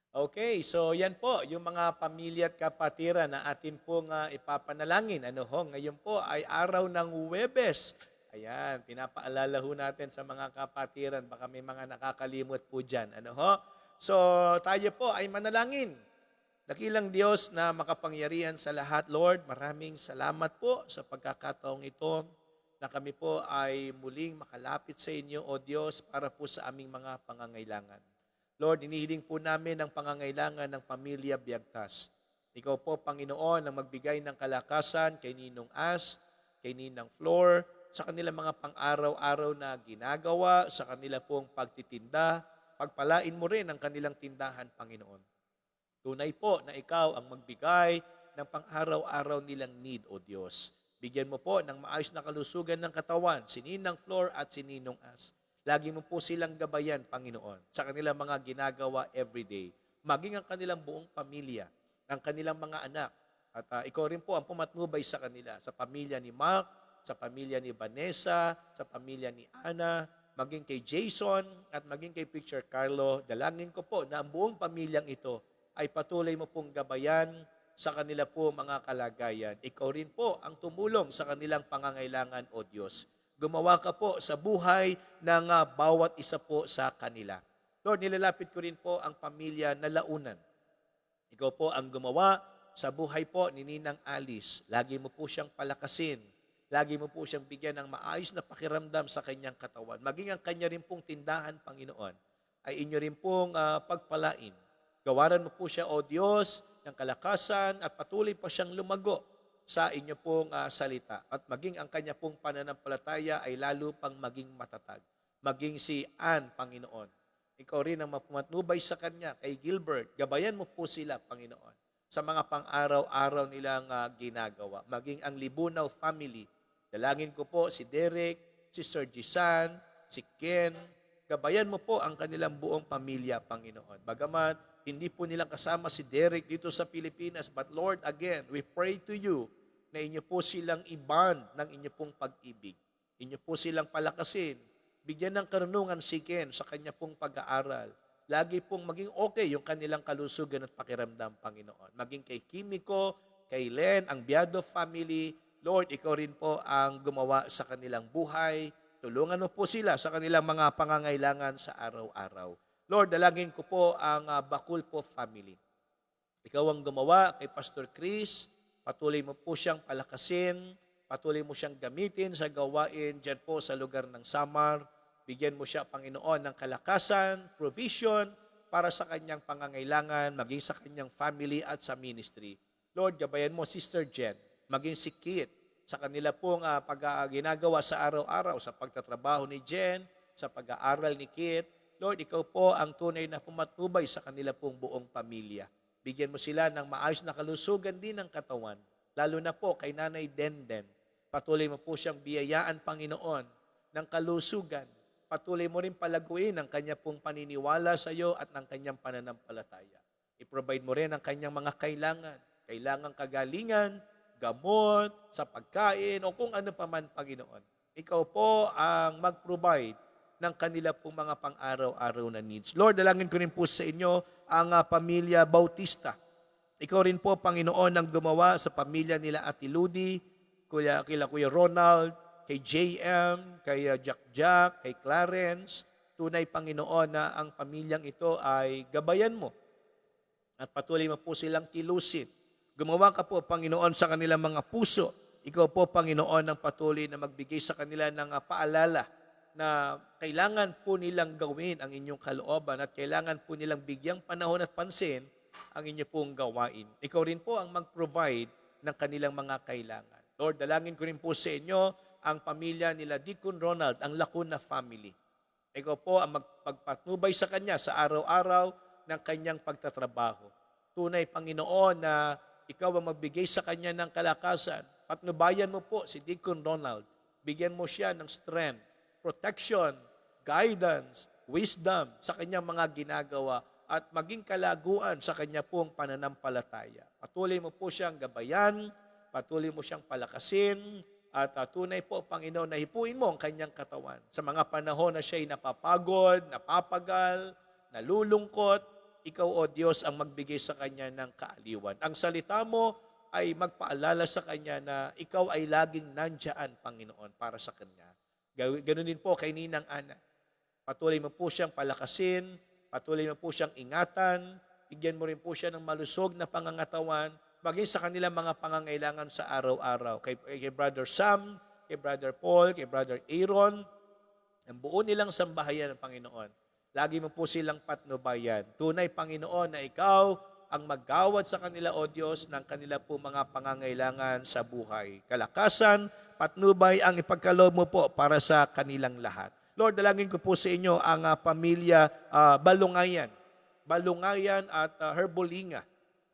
Okay, so yan po, yung mga pamilya at kapatiran na atin pong ipapanalangin. Ano ho, ngayon po ay araw ng Huwebes. Ayan, pinapaalala ho natin sa mga kapatiran, baka may mga nakakalimot po dyan. Ano ho? So tayo po ay manalangin. Dakilang Diyos na makapangyarihan sa lahat, Lord, maraming salamat po sa pagkakataong ito na kami po ay muling makalapit sa inyo, O Diyos, para po sa aming mga pangangailangan. Lord, inihiling po namin ang pangangailangan ng pamilya Biagtas. Ikaw po, Panginoon, ang magbigay ng kalakasan kay Ninong As, kay Ninang Flor, sa kanilang mga pang-araw-araw na ginagawa, sa kanila pong pagtitinda. Pagpalain mo rin ang kanilang tindahan, Panginoon. Tunay po na ikaw ang magbigay ng pang-araw-araw nilang need, O Diyos. Bigyan mo po ng maayos na kalusugan ng katawan, si Ninang Flor at si Ninong As. Lagi mo po silang gabayan, Panginoon, sa kanilang mga ginagawa everyday. Maging ang kanilang buong pamilya, ang kanilang mga anak. At ikaw rin po ang pumatnubay sa kanila, sa pamilya ni Mark, sa pamilya ni Vanessa, sa pamilya ni Ana, maging kay Jason, at maging kay Preacher Carlo. Dalangin ko po na ang buong pamilyang ito ay patuloy mo pong gabayan sa kanila po mga kalagayan. Ikaw rin po ang tumulong sa kanilang pangangailangan, O Diyos. Gumawa ka po sa buhay ng bawat isa po sa kanila. Lord, nilalapit ko rin po ang pamilya na Launan. Ikaw po ang gumawa sa buhay po ni Ninang Alice. Lagi mo po siyang palakasin. Lagi mo po siyang bigyan ng maayos na pakiramdam sa kanyang katawan. Maging ang kanya rin pong tindahan, Panginoon, ay inyo rin pong pagpalain. Gawaran mo po siya, O Diyos, ng kalakasan at patuloy pa siyang lumago sa inyo pong salita. At maging ang kanya pong pananampalataya ay lalo pang maging matatag. Maging si Ann, Panginoon. Ikaw rin ang mapumatnubay sa kanya, kay Gilbert. Gabayan mo po sila, Panginoon, sa mga pang-araw-araw nilang ginagawa. Maging ang Libunaw family. Dalangin ko po si Derek, si Sir Jisan, si Ken. Gabayan mo po ang kanilang buong pamilya, Panginoon. Bagaman, hindi po nilang kasama si Derek dito sa Pilipinas. But Lord, again, we pray to you na inyo po silang i-bond ng inyo pong pag-ibig. Inyo po silang palakasin. Bigyan ng karunungan si Ken sa kanya pong pag-aaral. Lagi pong maging okay yung kanilang kalusugan at pakiramdam, Panginoon. Maging kay Kimiko, kay Len, ang Biado family. Lord, ikaw rin po ang gumawa sa kanilang buhay. Tulungan mo po sila sa kanilang mga pangangailangan sa araw-araw. Lord, dalangin ko po ang Baculpo family. Ikaw ang gumawa kay Pastor Chris. Patuloy mo po siyang palakasin. Patuloy mo siyang gamitin sa gawain dyan po sa lugar ng Samar. Bigyan mo siya, Panginoon, ng kalakasan, provision para sa kanyang pangangailangan, maging sa kanyang family at sa ministry. Lord, gabayan mo Sister Jen, maging si Kit, sa kanila pong ginagawa sa araw-araw, sa pagtatrabaho ni Jen, sa pag-aaral ni Kit. Lord, ikaw po ang tunay na pumatubay sa kanila pong buong pamilya. Bigyan mo sila ng maayos na kalusugan din ng katawan, lalo na po kay Nanay Denden. Patuloy mo po siyang biyayaan, Panginoon, ng kalusugan. Patuloy mo rin palaguin ang kanya pong paniniwala sa iyo at ng kanyang pananampalataya. I-provide mo rin ang kanyang mga kailangang kagalingan, gamot, sa pagkain, o kung ano pa man, Panginoon. Ikaw po ang mag-provide ng kanila pong mga pang-araw-araw na needs. Lord, dalangin ko rin po sa inyo ang pamilya Bautista. Ikaw rin po, Panginoon, ang gumawa sa pamilya nila Ate Ludi, kila Kuya Ronald, kay JM, kay Jack, kay Clarence. Tunay, Panginoon, na ang pamilyang ito ay gabayan mo at patuloy mo po silang kilusin. Gumawa ka po, Panginoon, sa kanilang mga puso. Ikaw po, Panginoon, ang patuloy na magbigay sa kanila ng paalala na kailangan po nilang gawin ang inyong kalooban at kailangan po nilang bigyang panahon at pansin ang inyo pong gawain. Ikaw rin po ang mag-provide ng kanilang mga kailangan. Lord, dalangin ko rin po sa inyo ang pamilya nila Deacon Ronald, ang Lacuna family. Ikaw po ang magpatnubay sa kanya sa araw-araw ng kanyang pagtatrabaho. Tunay, Panginoon, na ikaw ang magbigay sa kanya ng kalakasan. Patnubayan mo po si Deacon Ronald. Bigyan mo siya ng strength, protection, guidance, wisdom sa kanyang mga ginagawa at maging kalaguan sa kanya pong pananampalataya. Patuloy mo po siyang gabayan, patuloy mo siyang palakasin, at tunay po, Panginoon, na hipuin mo ang kanyang katawan. Sa mga panahon na siya'y napapagod, napapagal, nalulungkot, ikaw, O Diyos, ang magbigay sa kanya ng kaaliwan. Ang salita mo ay magpaalala sa kanya na ikaw ay laging nandyan, Panginoon, para sa kanya. Ganun din po kay Ninang Ana. Patuloy mo po siyang palakasin, patuloy mo po siyang ingatan, bigyan mo rin po siya ng malusog na pangangatawan, maging sa kanilang mga pangangailangan sa araw-araw. Kay Brother Sam, kay Brother Paul, kay Brother Aaron, ang buo nilang sambahayan ng Panginoon. Lagi mo po silang patnubayan. Tunay, Panginoon, na ikaw ang maggawad sa kanila, O Diyos, ng kanila po mga pangangailangan sa buhay. Kalakasan, patnubay ang ipagkaloob mo po para sa kanilang lahat. Lord, dalangin ko po sa inyo ang pamilya Balungayan. Balungayan at Herbolinga.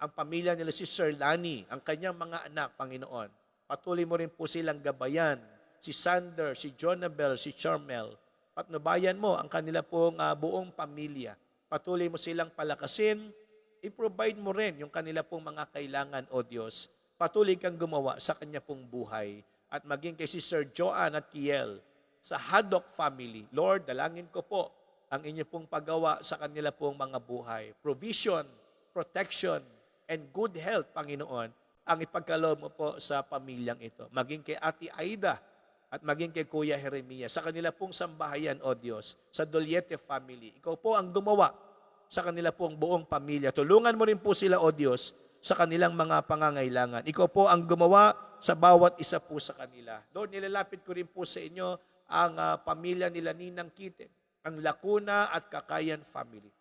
Ang pamilya nila si Sir Lani, ang kanyang mga anak, Panginoon. Patuloy mo rin po silang gabayan. Si Sander, si Jonabel, si Charmel. Patnubayan mo ang kanila pong buong pamilya. Patuloy mo silang palakasin. I-provide mo rin yung kanila pong mga kailangan, O Diyos. Patuloy kang gumawa sa kanya pong buhay. At maging kay si Sir Joanne at Kiel, sa Haddock family. Lord, dalangin ko po ang inyo pong paggawa sa kanila pong mga buhay. Provision, protection, and good health, Panginoon, ang ipagkaloob mo po sa pamilyang ito. Maging kay Ate Aida at maging kay Kuya Jeremia, sa kanila pong sambahayan, O Diyos, sa Doliete family. Ikaw po ang gumawa sa kanila pong buong pamilya. Tulungan mo rin po sila, O Diyos, sa kanilang mga pangangailangan. Ikaw po ang gumawa sa bawat isa po sa kanila. Lord, nilalapit ko rin po sa inyo ang pamilya nila Ninang Kiten, ang Lacuna at Cakayan family.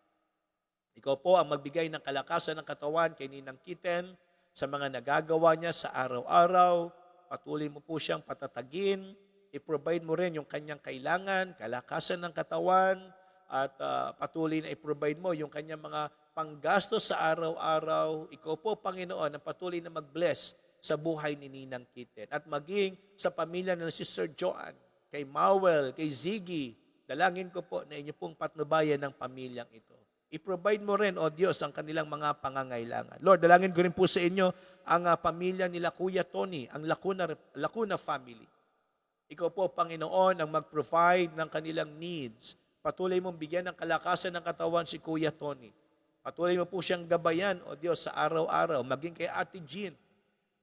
Ikaw po ang magbigay ng kalakasan ng katawan kay Ninang Kiten sa mga nagagawa niya sa araw-araw. Patuloy mo po siyang patatagin. I-provide mo rin yung kanyang kailangan, kalakasan ng katawan, at patuloy na i-provide mo yung kanyang mga panggastos sa araw-araw. Ikaw po, Panginoon, ang patuloy na mag-bless sa buhay ni Ninang Kiten. At maging sa pamilya ng Sister Joanne, kay Mawel, kay Ziggy, dalangin ko po na inyo pong patnubayan ng pamilyang ito. I-provide mo rin, O Diyos, ang kanilang mga pangangailangan. Lord, dalangin ko rin po sa inyo ang pamilya nila Kuya Tony, ang Lacuna family. Ikaw po, Panginoon, ang mag-provide ng kanilang needs. Patuloy mong bigyan ng kalakasan ng katawan si Kuya Tony. Patuloy mo po siyang gabayan, O Diyos, sa araw-araw, maging kay Ate Jean.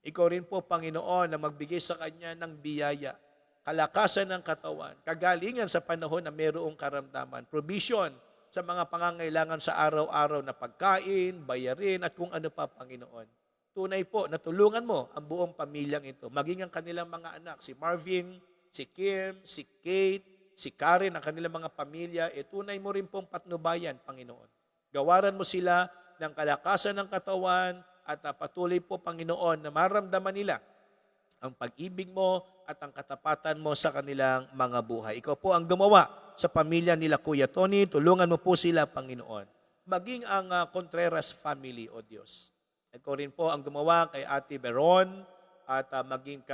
Ikaw rin po, Panginoon, na magbigay sa kanya ng biyaya, kalakasan ng katawan, kagalingan sa panahon na mayroong karamdaman, provision sa mga pangangailangan sa araw-araw na pagkain, bayarin, at kung ano pa, Panginoon. Tunay po, natulungan mo ang buong pamilyang ito, maging ang kanilang mga anak, si Marvin, si Kim, si Kate, si Karen, ang kanilang mga pamilya, tunay mo rin pong patnubayan, Panginoon. Gawaran mo sila ng kalakasan ng katawan at patuloy po, Panginoon, na maramdaman nila ang pag-ibig mo at ang katapatan mo sa kanilang mga buhay. Ikaw po ang gumawa sa pamilya nila Kuya Tony. Tulungan mo po sila, Panginoon. Maging ang Contreras family, O Diyos. Ikaw rin po ang gumawa kay Ate Veron at maging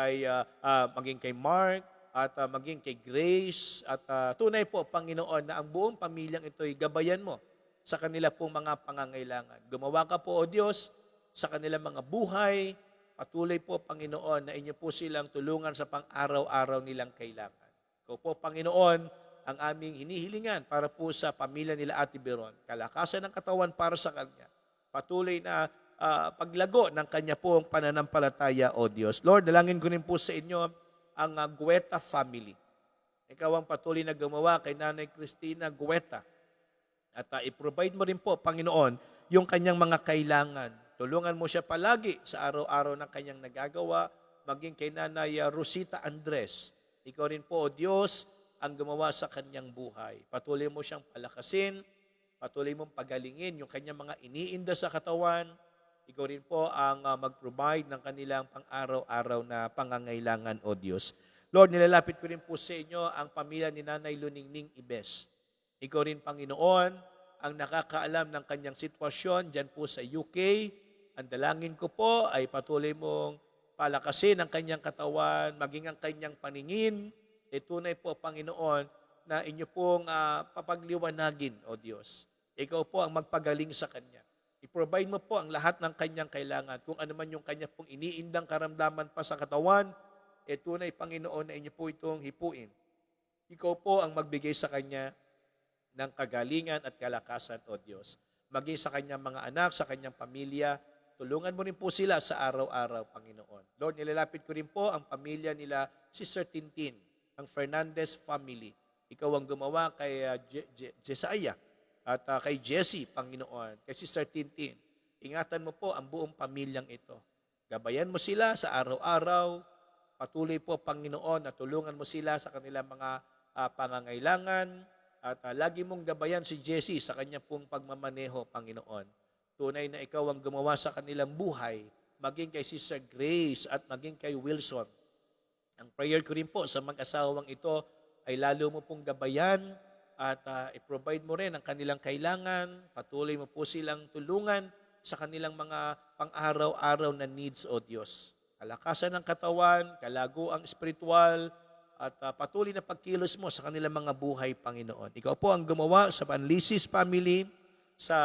kay Mark at maging kay Grace. At tunay po, Panginoon, na ang buong pamilyang ito ay gabayan mo sa kanila pong mga pangangailangan. Gumawa ka po, O Diyos, sa kanilang mga buhay. Patuloy po, Panginoon, na inyo po silang tulungan sa pang-araw-araw nilang kailangan. Ikaw po, Panginoon, ang aming hinihilingan para po sa pamilya nila Ate Veron. Kalakasan ng katawan para sa kanya. Patuloy na paglago ng kanya pong pananampalataya, O Diyos. Lord, dalangin ko rin po sa inyo ang Gueta family. Ikaw ang patuloy na gumawa kay Nanay Cristina Gueta. At i-provide mo rin po, Panginoon, yung kanyang mga kailangan. Tulungan mo siya palagi sa araw-araw ng kanyang nagagawa, maging kay Nanay Rosita Andres. Ikaw rin po, O Diyos, ang gumawa sa kanyang buhay. Patuloy mo siyang palakasin, patuloy mong pagalingin yung kanyang mga iniinda sa katawan. Ikaw rin po ang mag-provide ng kanilang pang-araw-araw na pangangailangan, O Diyos. Lord, nilalapit ko rin po sa inyo ang pamilya ni Nanay Luningning Ibes. Ikaw rin, Panginoon, ang nakakaalam ng kanyang sitwasyon dyan po sa UK. Ang dalangin ko po ay patuloy mong palakasin ang kanyang katawan, maging ang kanyang paningin. Tunay po, Panginoon, na inyo pong papagliwanagin, O Diyos. Ikaw po ang magpagaling sa kanya. I-provide mo po ang lahat ng kanyang kailangan. Kung ano man yung kanya pong iniindang karamdaman pa sa katawan, tunay, Panginoon, na inyo po itong hipuin. Ikaw po ang magbigay sa kanya ng kagalingan at kalakasan, O Diyos. maging sa kanyang mga anak, sa kanyang pamilya. Tulungan mo rin po sila sa araw-araw, Panginoon. Lord, nilalapit ko rin po ang pamilya nila, Sister Tintin, ang Fernandez family. Ikaw ang gumawa kay Jesiah at kay Jessie, Panginoon, kay Sister Tintin. Ingatan mo po ang buong pamilyang ito. Gabayan mo sila sa araw-araw. Patuloy po, Panginoon, na tulungan mo sila sa kanilang mga pangangailangan. At lagi mong gabayan si Jessie sa kanyang pong pagmamaneho, Panginoon. Tunay na ikaw ang gumawa sa kanilang buhay, maging kay Sister Grace at maging kay Wilson. Ang prayer ko rin po sa mag-asawang ito ay lalo mo pong gabayan at i-provide mo rin ang kanilang kailangan. Patuloy mo po silang tulungan sa kanilang mga pang-araw-araw na needs, O Diyos. Kalakasan ng katawan, kalaguang espiritual, at patuloy na pagkilos mo sa kanilang mga buhay, Panginoon. Ikaw po ang gumawa sa Panlisis family, sa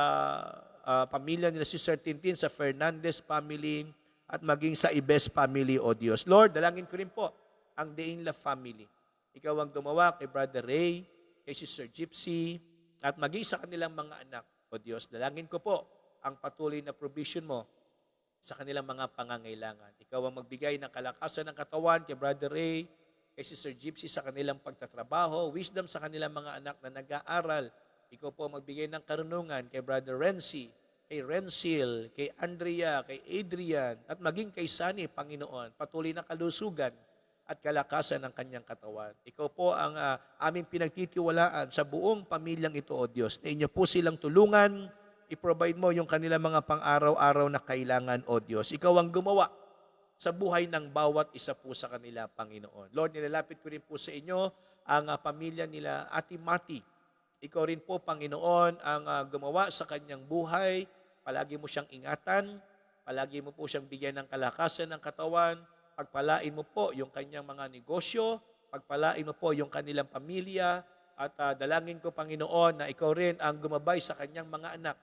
pamilya nila Sister Tintin, sa Fernandez family, at maging sa Ibes family, O Diyos. Lord, dalangin ko rin po ang Deinla family. Ikaw ang gumawa kay Brother Ray, kay Sister Gypsy, at maging sa kanilang mga anak, O Diyos. Dalangin ko po ang patuloy na provision mo sa kanilang mga pangangailangan. Ikaw ang magbigay ng kalakasan ng katawan kay Brother Ray, kay Sister Gypsy sa kanilang pagtatrabaho, wisdom sa kanilang mga anak na nag-aaral. Ikaw po magbigay ng karunungan kay Brother Renzi, kay Rensil, kay Andrea, kay Adrian, at maging kay Sunny, Panginoon. Patuloy na kalusugan at kalakasan ng kanyang katawan. Ikaw po ang aming pinagtitiwalaan sa buong pamilyang ito, O Diyos. Na inyo po silang tulungan, i-provide mo yung kanilang mga pang-araw-araw na kailangan, O Diyos. Ikaw ang gumawa sa buhay ng bawat isa po sa kanila, Panginoon. Lord, nilalapit ko rin po sa inyo ang pamilya nila Ate Mati. Ikaw rin po, Panginoon, ang gumawa sa kanyang buhay. Palagi mo siyang ingatan, palagi mo po siyang bigyan ng kalakasan ng katawan, pagpalain mo po yung kanyang mga negosyo, pagpalain mo po yung kanilang pamilya, at dalangin ko, Panginoon, na ikaw rin ang gumabay sa kanyang mga anak,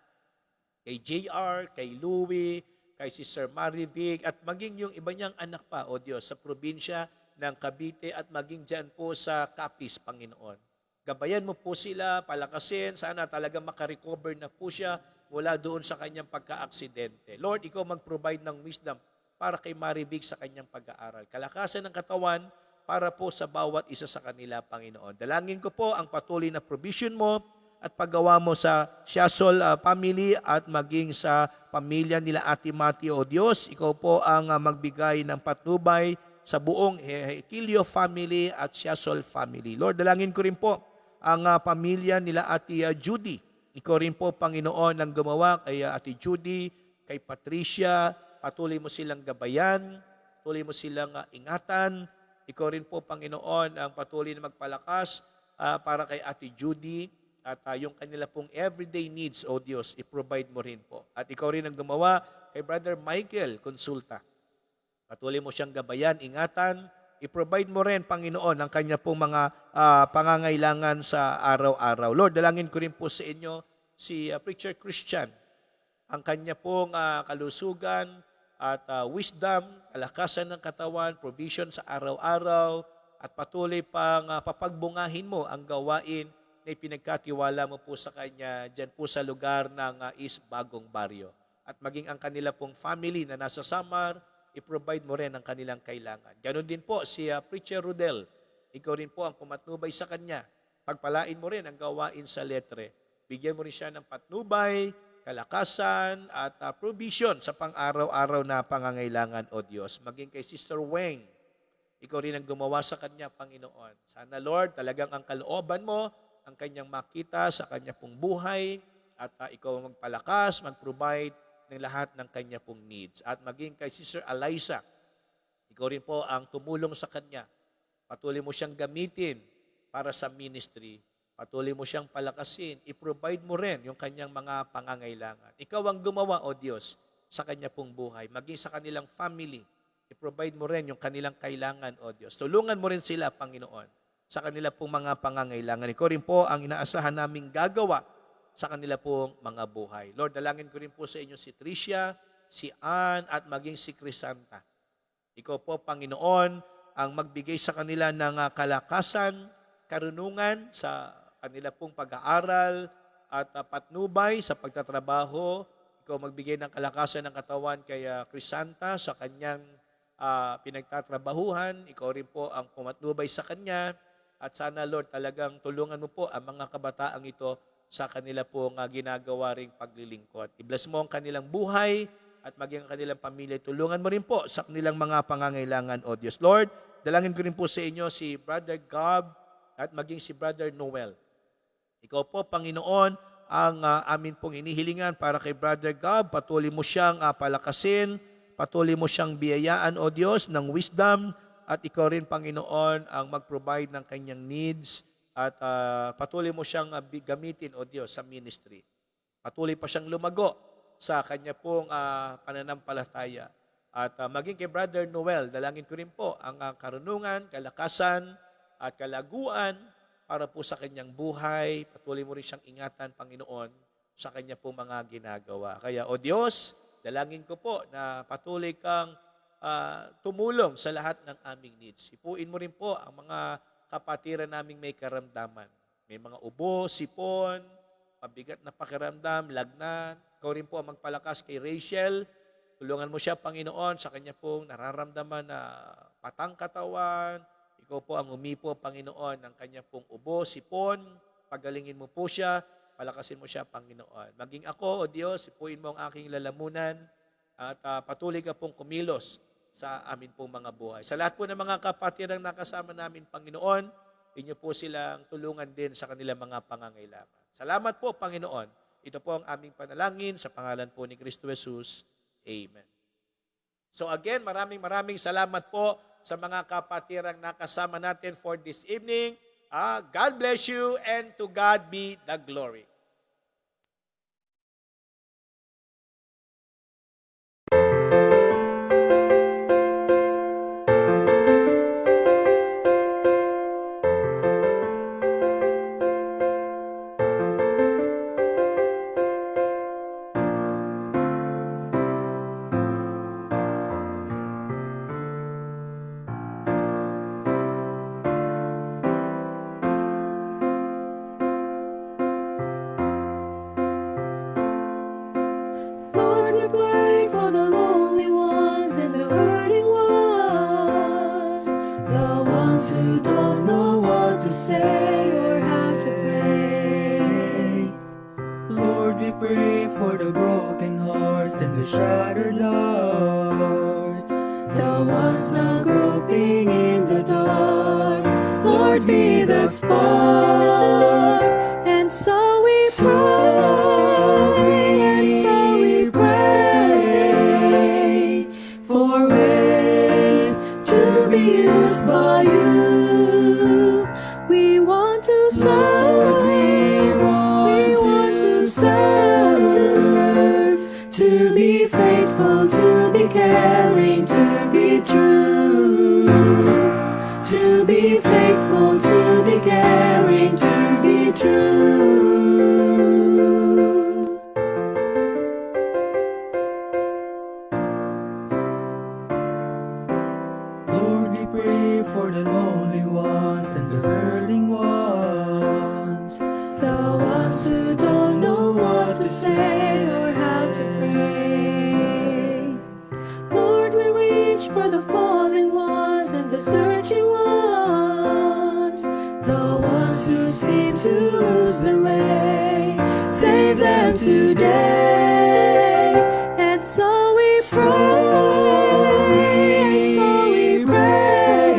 kay JR, kay Louie, kay Sister Marivic, at maging yung iba niyang anak pa, O Diyos, sa probinsya ng Cavite at maging dyan po sa Capiz, Panginoon. Gabayan mo po sila, palakasin, sana talaga makarecover na po siya mula doon sa kanyang pagka-aksidente. Lord, ikaw mag-provide ng wisdom para kay Marivic sa kanyang pag-aaral. Kalakasan ng katawan para po sa bawat isa sa kanila, Panginoon. Dalangin ko po ang patuloy na provision mo at paggawa mo sa Siasol family at maging sa pamilya nila Ate Mati, O Diyos. Ikaw po ang magbigay ng patnubay sa buong Hetilio family at Siasol family. Lord, dalangin ko rin po ang pamilya nila Ate Judy. Ikaw rin po, Panginoon, ang gumawa kay Ate Judy, kay Patricia. Patuloy mo silang gabayan, patuloy mo silang ingatan. Ikaw rin po, Panginoon, ang patuloy na magpalakas para kay Ate Judy. At yung kanila pong everyday needs, O Diyos, i-provide mo rin po. At ikaw rin ang gumawa kay Brother Michael Consulta. Patuloy mo siyang gabayan, ingatan, i-provide mo rin, Panginoon, ang kanya pong mga pangangailangan sa araw-araw. Lord, dalangin ko rin po sa inyo si Preacher Christian, ang kanya pong kalusugan at wisdom, kalakasan ng katawan, provision sa araw-araw, at patuloy pang papagbungahin mo ang gawain na ipinagkatiwala mo po sa kanya dyan po sa lugar ng East Bagong Baryo. At maging ang kanila pong family na nasa Samar, i-provide mo rin ang kanilang kailangan. Ganon din po si Preacher Rodel. Ikaw rin po ang pumatnubay sa kanya. Pagpalain mo rin ang gawain sa letre. Bigyan mo rin siya ng patnubay, kalakasan, at provision sa pang-araw-araw na pangangailangan, O Diyos. Maging kay Sister Weng, ikaw rin ang gumawa sa kanya, Panginoon. Sana, Lord, talagang ang kalooban mo, ang kanyang makita sa kanya pong buhay, at ikaw ang magpalakas, mag-provide ng lahat ng kanya pong needs. At maging kay Sister Eliza, ikaw rin po ang tumulong sa kanya. Patuloy mo siyang gamitin para sa ministry. Patuloy mo siyang palakasin. I-provide mo rin yung kanyang mga pangangailangan. Ikaw ang gumawa, O Diyos, sa kanya pong buhay. Maging sa kanilang family. I-provide mo rin yung kanilang kailangan, O Diyos. Tulungan mo rin sila, Panginoon, sa kanila pong mga pangangailangan. Ikaw rin po ang inaasahan naming gagawa sa kanila pong mga buhay. Lord, dalangin ko rin po sa inyo si Tricia, si Ann, at maging si Crisanta. Ikaw po, Panginoon, ang magbigay sa kanila ng kalakasan, karunungan sa kanila pong pag-aaral, at patnubay sa pagtatrabaho. Ikaw magbigay ng kalakasan ng katawan kay Crisanta sa kanyang pinagtatrabahuhan. Ikaw rin po ang pumatnubay sa kanya. At sana, Lord, talagang tulungan mo po ang mga kabataang ito sa kanila po ginagawa ring paglilingkod. I-bless mo ang kanilang buhay at maging ang kanilang pamilya. Tulungan mo rin po sa kanilang mga pangangailangan, O Diyos. Lord, dalangin ko rin po sa inyo si Brother Gab at maging si Brother Noel. Ikaw po, Panginoon, ang amin pong inihilingan para kay Brother Gab. Patuloy mo siyang palakasin, patuloy mo siyang biyayaan, O Diyos, ng wisdom, at ikaw rin, Panginoon, ang mag-provide ng kanyang needs at patuloy mo siyang gamitin, O Diyos, sa ministry. Patuloy pa siyang lumago sa kanya pong pananampalataya. At maging kay Brother Noel, dalangin ko rin po ang karunungan, kalakasan, at kalaguan para po sa kanyang buhay. Patuloy mo rin siyang ingatan, Panginoon, sa kanya pong mga ginagawa. Kaya, O Diyos, dalangin ko po na patuloy kang tumulong sa lahat ng aming needs. Ipuin mo rin po ang mga kapatiran naming may karamdaman. May mga ubo, sipon, mabigat na pakiramdam, lagnat. Ikaw rin po ang magpalakas kay Rachel. Tulungan mo siya, Panginoon, sa kanya pong nararamdaman na patang katawan. Ikaw po ang umipo, Panginoon, ng kanya pong ubo, sipon. Pagalingin mo po siya, palakasin mo siya, Panginoon. Maging ako, O Diyos, ipuin mo ang aking lalamunan at patuloy ka pong kumilos sa amin pong mga buhay. Sa lahat po ng mga kapatid ang nakasama namin, Panginoon, inyo po silang tulungan din sa kanilang mga pangangailangan. Salamat po, Panginoon. Ito po ang aming panalangin sa pangalan po ni Kristo Jesus. Amen. So again, maraming salamat po sa mga kapatirang nakasama natin for this evening. God bless you and to God be the glory. Lord, we pray for the lonely ones and the hurting ones, the ones who don't know what to say or how to pray. Lord, we pray for the broken hearts and the shattered lives, The ones now groping in the dark, Lord, be the spark. And so we pray, and so we pray for ways to be used by you. We want to serve, we want to serve, to be faithful, to be caring, to be true, to be faithful, to be caring, to be true. Lord, we pray for the lonely ones and the hurting ones, The ones who don't know what to say or how to pray. Lord, we reach for the falling ones and the searching ones, the ones who seem to lose their way. Save them today. And so we pray, and so we pray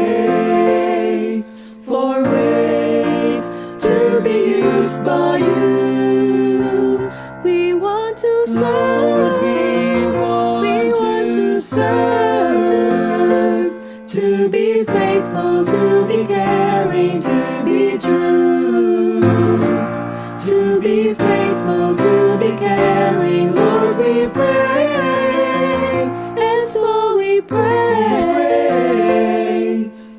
for ways to be used by you. We want to serve, we want to serve, to be faithful, to be caring, to be true, to be faithful, to be caring. Lord, we pray, and so we pray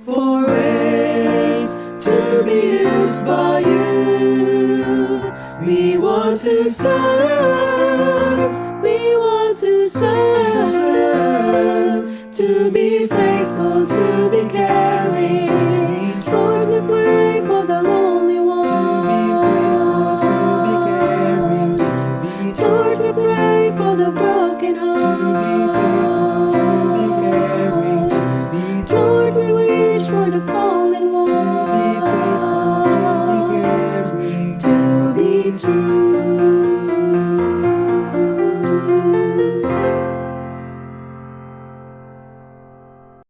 for ways to be used by you. We want to serve, we want to serve, to be faithful, to be caring. Lord, we pray for the lonely ones, fallen one.